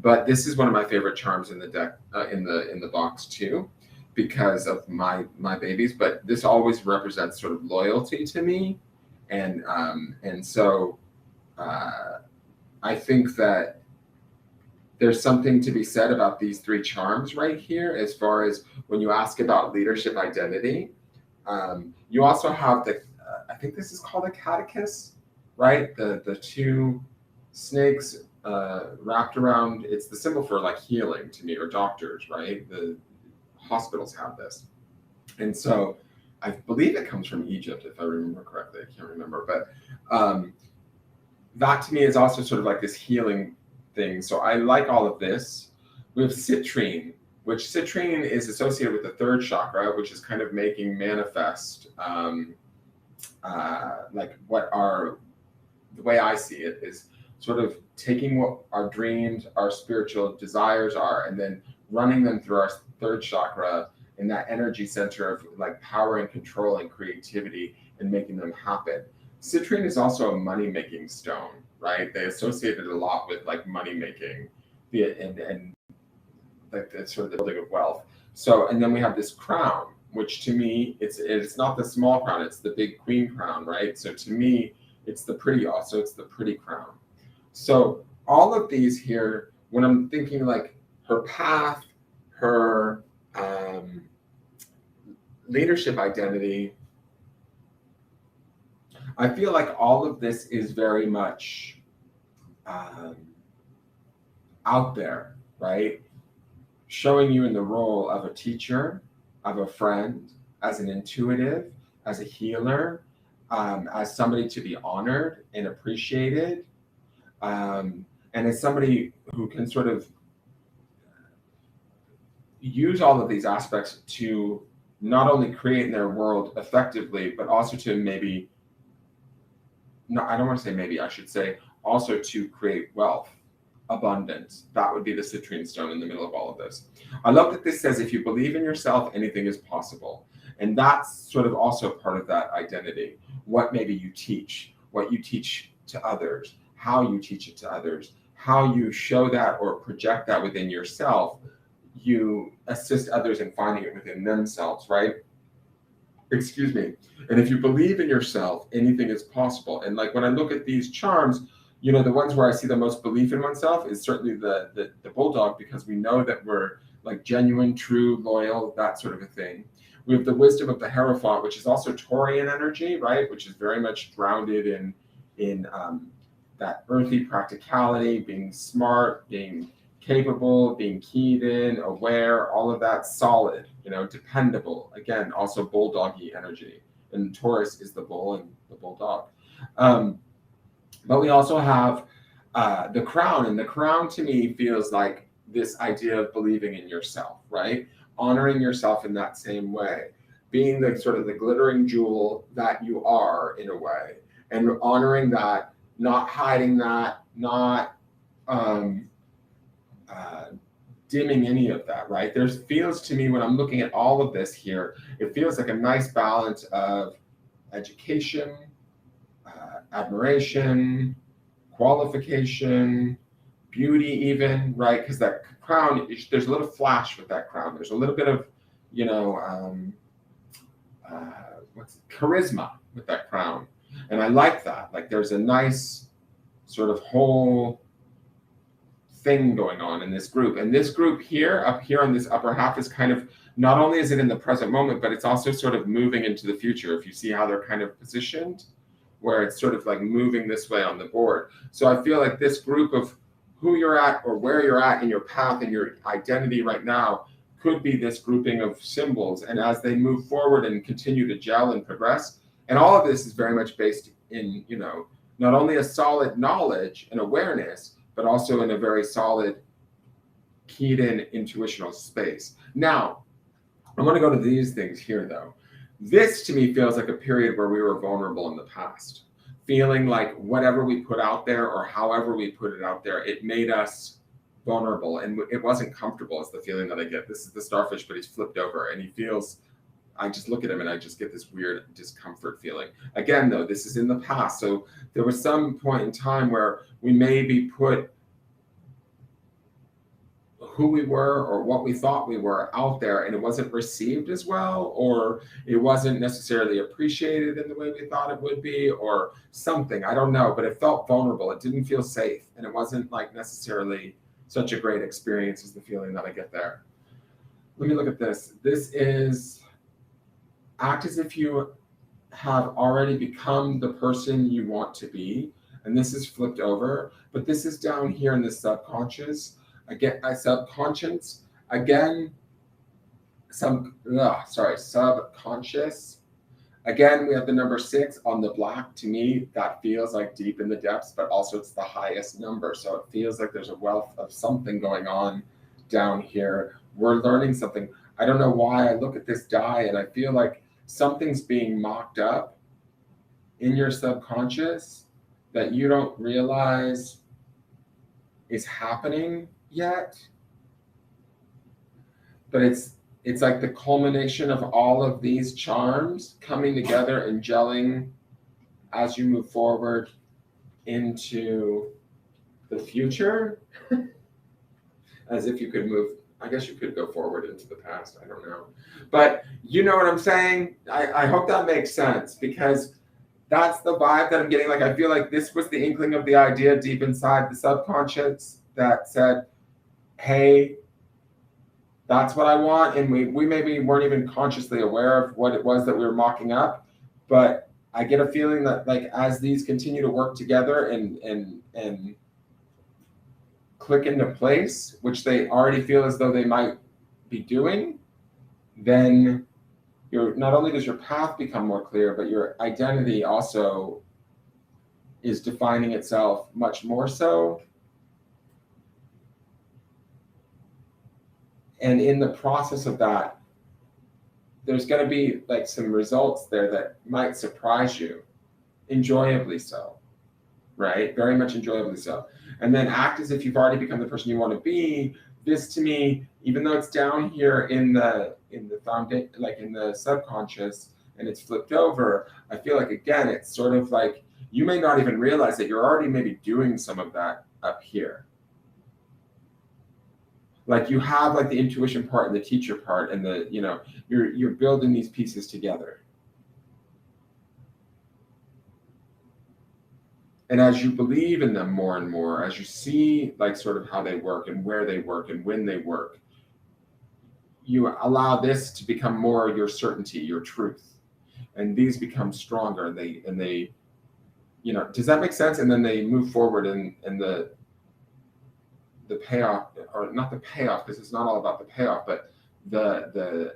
But this is one of my favorite charms in the deck, in the box too, because of my babies. But this always represents sort of loyalty to me, and so I think that there's something to be said about these 3 charms right here, as far as when you ask about leadership identity. You also have the, I think this is called a catechus, right? The 2 snakes wrapped around, it's the symbol for like healing to me, or doctors, right? The hospitals have this. And so I believe it comes from Egypt, if I remember correctly. I can't remember. But that to me is also sort of like this healing thing. So I like all of this. We have citrine, which citrine is associated with the 3rd chakra, which is kind of making manifest, like what the way I see it is sort of taking what our dreams, our spiritual desires are, and then running them through our 3rd chakra in that energy center of like power and control and creativity, and making them happen. Citrine is also a money-making stone, right? They associate it a lot with like money making, and like that's sort of the building of wealth. So, and then we have this crown, which to me, it's not the small crown, it's the big queen crown, right? So to me, it's the pretty crown. So all of these here, when I'm thinking like her path, her leadership identity. I feel like all of this is very much out there, right? Showing you in the role of a teacher, of a friend, as an intuitive, as a healer, as somebody to be honored and appreciated, and as somebody who can sort of use all of these aspects to not only create in their world effectively, but also to maybe, no, I don't want to say maybe, I should say also to create wealth, abundance. That would be the citrine stone in the middle of all of this. I love that this says, if you believe in yourself, anything is possible. And that's sort of also part of that identity. What maybe you teach, what you teach to others, how you teach it to others, how you show that or project that within yourself. You assist others in finding it within themselves, right? Excuse me. And if you believe in yourself, anything is possible. And like when I look at these charms, you know, the ones where I see the most belief in oneself is certainly the bulldog, because we know that we're like genuine, true, loyal, that sort of a thing. We have the wisdom of the Hierophant, which is also Taurian energy, right? Which is very much grounded in that earthy practicality, being smart, being capable, being keyed in, aware, all of that, solid, you know, dependable. Again, also bulldoggy energy. And Taurus is the bull and the bulldog. But we also have the crown, and the crown to me feels like this idea of believing in yourself, right? Honoring yourself in that same way, being the sort of the glittering jewel that you are in a way, and honoring that, not hiding that, not dimming any of that, right? There feels to me, when I'm looking at all of this here, it feels like a nice balance of education, admiration, qualification, beauty even, right? Because that crown, there's a little flash with that crown. There's a little bit of, you know, charisma with that crown. And I like that. Like there's a nice sort of whole thing going on in this group. And this group here, up here on this upper half, is kind of, not only is it in the present moment, but it's also sort of moving into the future. If you see how they're kind of positioned, where it's sort of like moving this way on the board. So I feel like this group of who you're at or where you're at in your path and your identity right now could be this grouping of symbols. And as they move forward and continue to gel and progress, and all of this is very much based in, you know, not only a solid knowledge and awareness, but also in a very solid, keyed in intuitional space. Now, I'm going to go to these things here though. This to me feels like a period where we were vulnerable in the past, feeling like whatever we put out there or however we put it out there, it made us vulnerable and it wasn't comfortable, is the feeling that I get. This is the starfish, but he's flipped over and he feels, I just look at him and I just get this weird discomfort feeling. Again, though, this is in the past. So there was some point in time where we maybe put who we were or what we thought we were out there and it wasn't received as well, or it wasn't necessarily appreciated in the way we thought it would be, or something, I don't know, but it felt vulnerable. It didn't feel safe and it wasn't like necessarily such a great experience as the feeling that I get there. Let me look at this. This is act as if you have already become the person you want to be. And this is flipped over, but this is down here in the subconscious. Again, subconscious. Again, subconscious. Again, we have the number 6 on the black. To me, that feels like deep in the depths, but also it's the highest number. So it feels like there's a wealth of something going on down here. We're learning something. I don't know why I look at this die and I feel like something's being mocked up in your subconscious that you don't realize is happening yet. But it's like the culmination of all of these charms coming together and gelling as you move forward into the future. As if you could move, I guess you could go forward into the past, I don't know. But you know what I'm saying? I hope that makes sense, because that's the vibe that I'm getting. Like, I feel like this was the inkling of the idea deep inside the subconscious that said, hey, that's what I want. And we maybe weren't even consciously aware of what it was that we were mocking up. But I get a feeling that like as these continue to work together and click into place, which they already feel as though they might be doing, then your not only does your path become more clear, but your identity also is defining itself much more so. And in the process of that, there's going to be like some results there that might surprise you, enjoyably so, right? Very much enjoyably so. And then act as if you've already become the person you want to be. This to me, even though it's down here in the foundation, like in the subconscious, and it's flipped over, I feel like again, it's sort of like you may not even realize that you're already maybe doing some of that up here. Like you have like the intuition part and the teacher part, and the you're building these pieces together. And as you believe in them more and more, as you see like sort of how they work and where they work and when they work, you allow this to become more your certainty, your truth. And these become stronger, and they does that make sense? And then they move forward, and the payoff, or not the payoff, because it's not all about the payoff, but the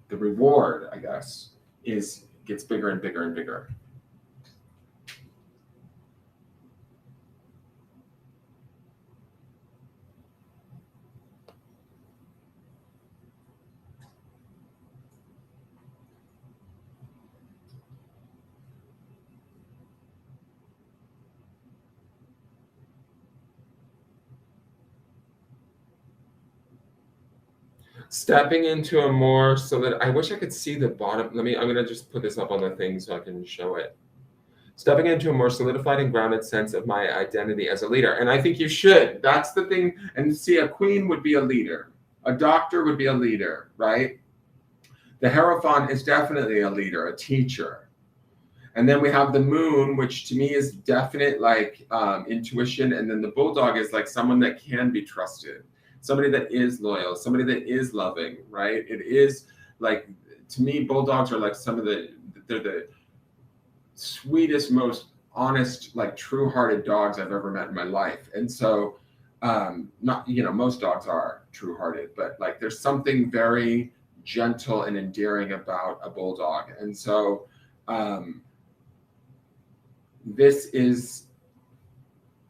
reward, I guess, gets bigger and bigger and bigger. Stepping into a more, so that I wish I could see the bottom. I'm going to just put this up on the thing so I can show it. Stepping into a more solidified and grounded sense of my identity as a leader. And I think you should. That's the thing. And see, a queen would be a leader. A doctor would be a leader, right? The Hierophant is definitely a leader, a teacher. And then we have the moon, which to me is definite like intuition. And then the bulldog is like someone that can be trusted, somebody that is loyal, somebody that is loving, right? It is like, to me, bulldogs are like they're the sweetest, most honest, like true-hearted dogs I've ever met in my life. And so not, most dogs are true-hearted, but like there's something very gentle and endearing about a bulldog. And so this is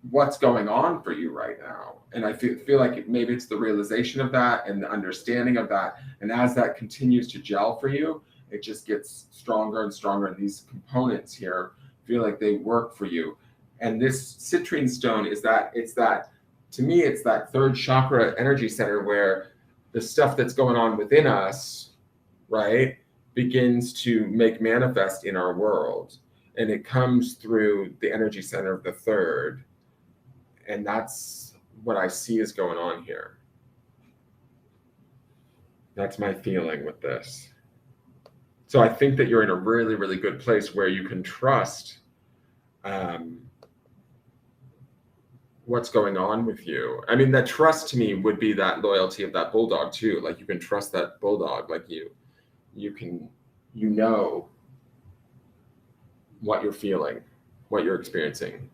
what's going on for you right now. And I feel like maybe it's the realization of that and the understanding of that. And as that continues to gel for you, it just gets stronger and stronger. And these components here feel like they work for you. And this citrine stone is that, to me, it's that third chakra energy center where the stuff that's going on within us, right, begins to make manifest in our world. And it comes through the energy center of the third. And that's what I see is going on here. That's my feeling with this. So I think that you're in a really, really good place where you can trust what's going on with you. I mean, that trust to me would be that loyalty of that bulldog too. Like you can trust that bulldog, like you can, what you're feeling, what you're experiencing.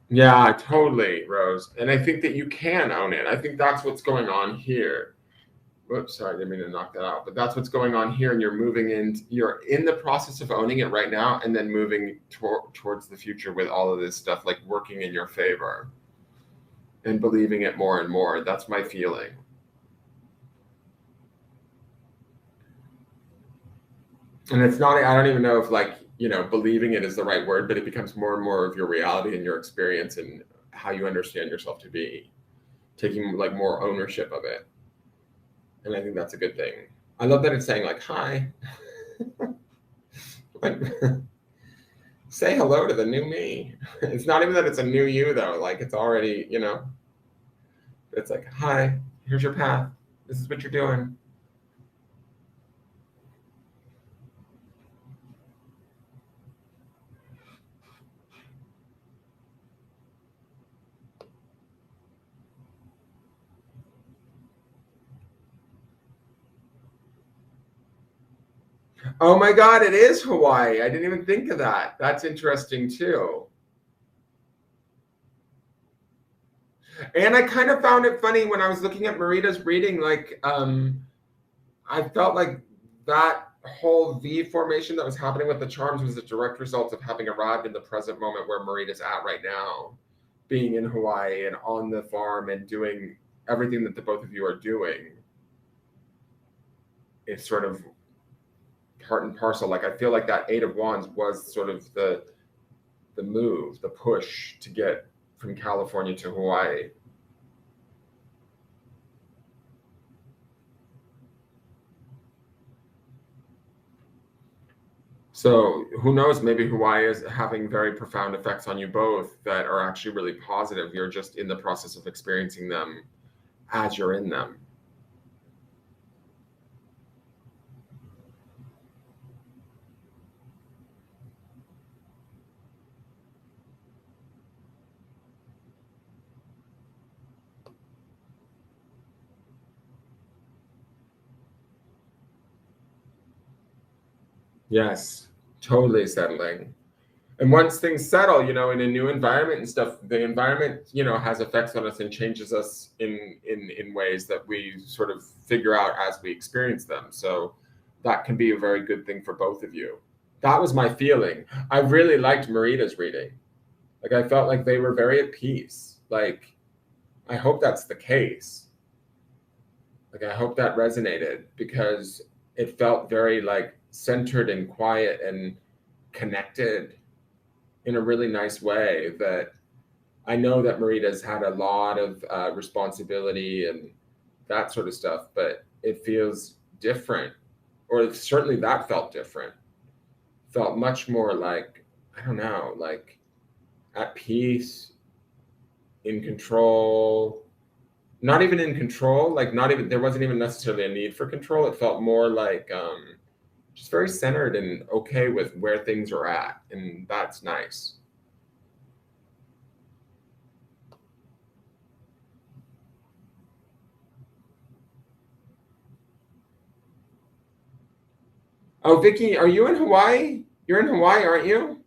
Yeah, totally, Rose. And I think that you can own it. I think that's what's going on here. Whoops, sorry, I didn't mean to knock that out. But that's what's going on here, and you're in the process of owning it right now, and then moving towards the future with all of this stuff like working in your favor and believing it more and more. That's my feeling. And it's not, I don't even know if like, believing it is the right word, but it becomes more and more of your reality and your experience and how you understand yourself to be, taking like more ownership of it. And I think that's a good thing. I love that it's saying like, hi. Like, say hello to the new me. It's not even that it's a new you though. Like it's already, it's like, hi, here's your path. This is what you're doing. Oh my God, it is Hawaii. I didn't even think of that. That's interesting too. And I kind of found it funny when I was looking at Marita's reading, like, I felt like that whole V formation that was happening with the charms was a direct result of having arrived in the present moment where Marita's at right now, being in Hawaii and on the farm and doing everything that the both of you are doing. It's sort of part and parcel. Like I feel like that Eight of Wands was sort of the move, the push to get from California to Hawaii. So who knows? Maybe Hawaii is having very profound effects on you both that are actually really positive. You're just in the process of experiencing them as you're in them. Yes, totally settling. And once things settle, in a new environment and stuff, the environment, has effects on us and changes us in ways that we sort of figure out as we experience them. So that can be a very good thing for both of you. That was my feeling. I really liked Marita's reading. Like I felt like they were very at peace. Like I hope that's the case. Like I hope that resonated because it felt very like centered and quiet and connected in a really nice way that I know that Marita's had a lot of responsibility and that sort of stuff, but it feels different, or certainly that felt different. Felt much more like, I don't know, like at peace, in control, not even in control, like not even, there wasn't even necessarily a need for control. It felt more like just very centered and okay with where things are at. And that's nice. Oh, Vicky, are you in Hawaii? You're in Hawaii, aren't you?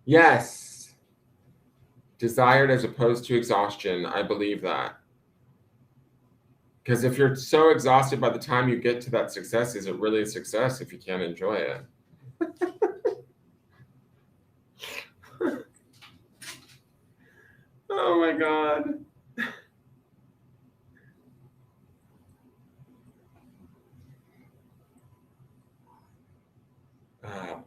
Yes. Desired as opposed to exhaustion. I believe that. Because if you're so exhausted by the time you get to that success, is it really a success if you can't enjoy it? Oh my God. Ah,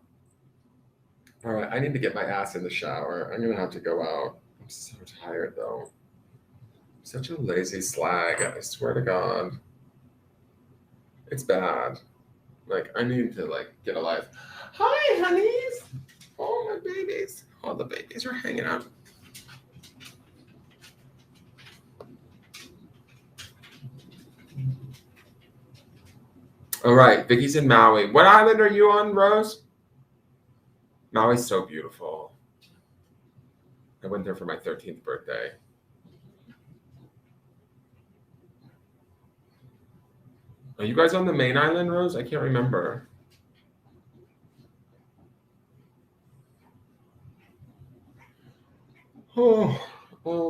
all right, I need to get my ass in the shower. I'm gonna have to go out. I'm so tired though. Such a lazy slag. I swear to God, it's bad. Like I need to like get a life. Hi, honeys. Oh my babies. All the babies are hanging out. All right, Vicky's in Maui. What island are you on, Rose? Maui's so beautiful. I went there for my 13th birthday. Are you guys on the main island, Rose? I can't remember. Oh,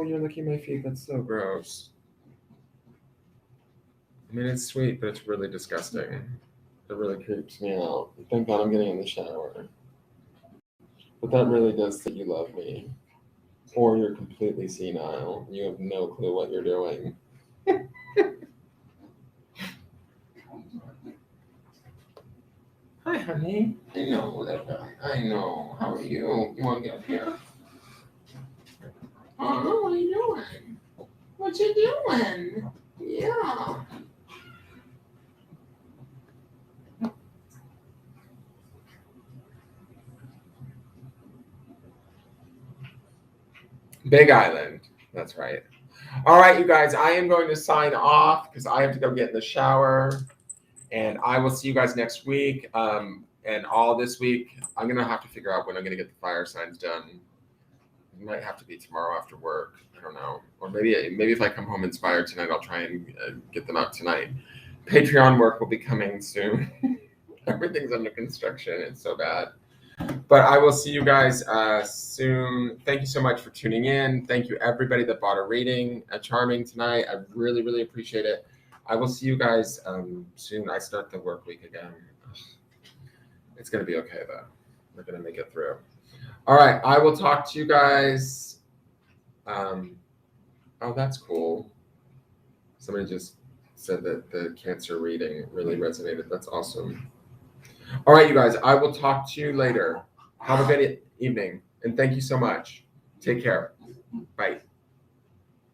you're licking my feet. That's so gross. I mean, it's sweet, but it's really disgusting. It really creeps me out. Thank God I'm getting in the shower. But that really does say you love me. Or you're completely senile. You have no clue what you're doing. Hi, honey. I know, that guy. I know. How are you? You want to get up here? Oh, what are you doing? What you doing? Yeah. Big Island. That's right. All right, you guys, I am going to sign off because I have to go get in the shower. And I will see you guys next week. And all this week, I'm going to have to figure out when I'm going to get the fire signs done. It might have to be tomorrow after work. I don't know. Or maybe if I come home inspired tonight, I'll try and get them out tonight. Patreon work will be coming soon. Everything's under construction. It's so bad. But I will see you guys soon. Thank you so much for tuning in. Thank you, everybody that bought a reading at Charming tonight. I really, really appreciate it. I will see you guys soon. I start the work week again. It's going to be okay, though. We're going to make it through. All right. I will talk to you guys. Oh, that's cool. Somebody just said that the cancer reading really resonated. That's awesome. All right, you guys. I will talk to you later. Have a good evening. And thank you so much. Take care. Bye.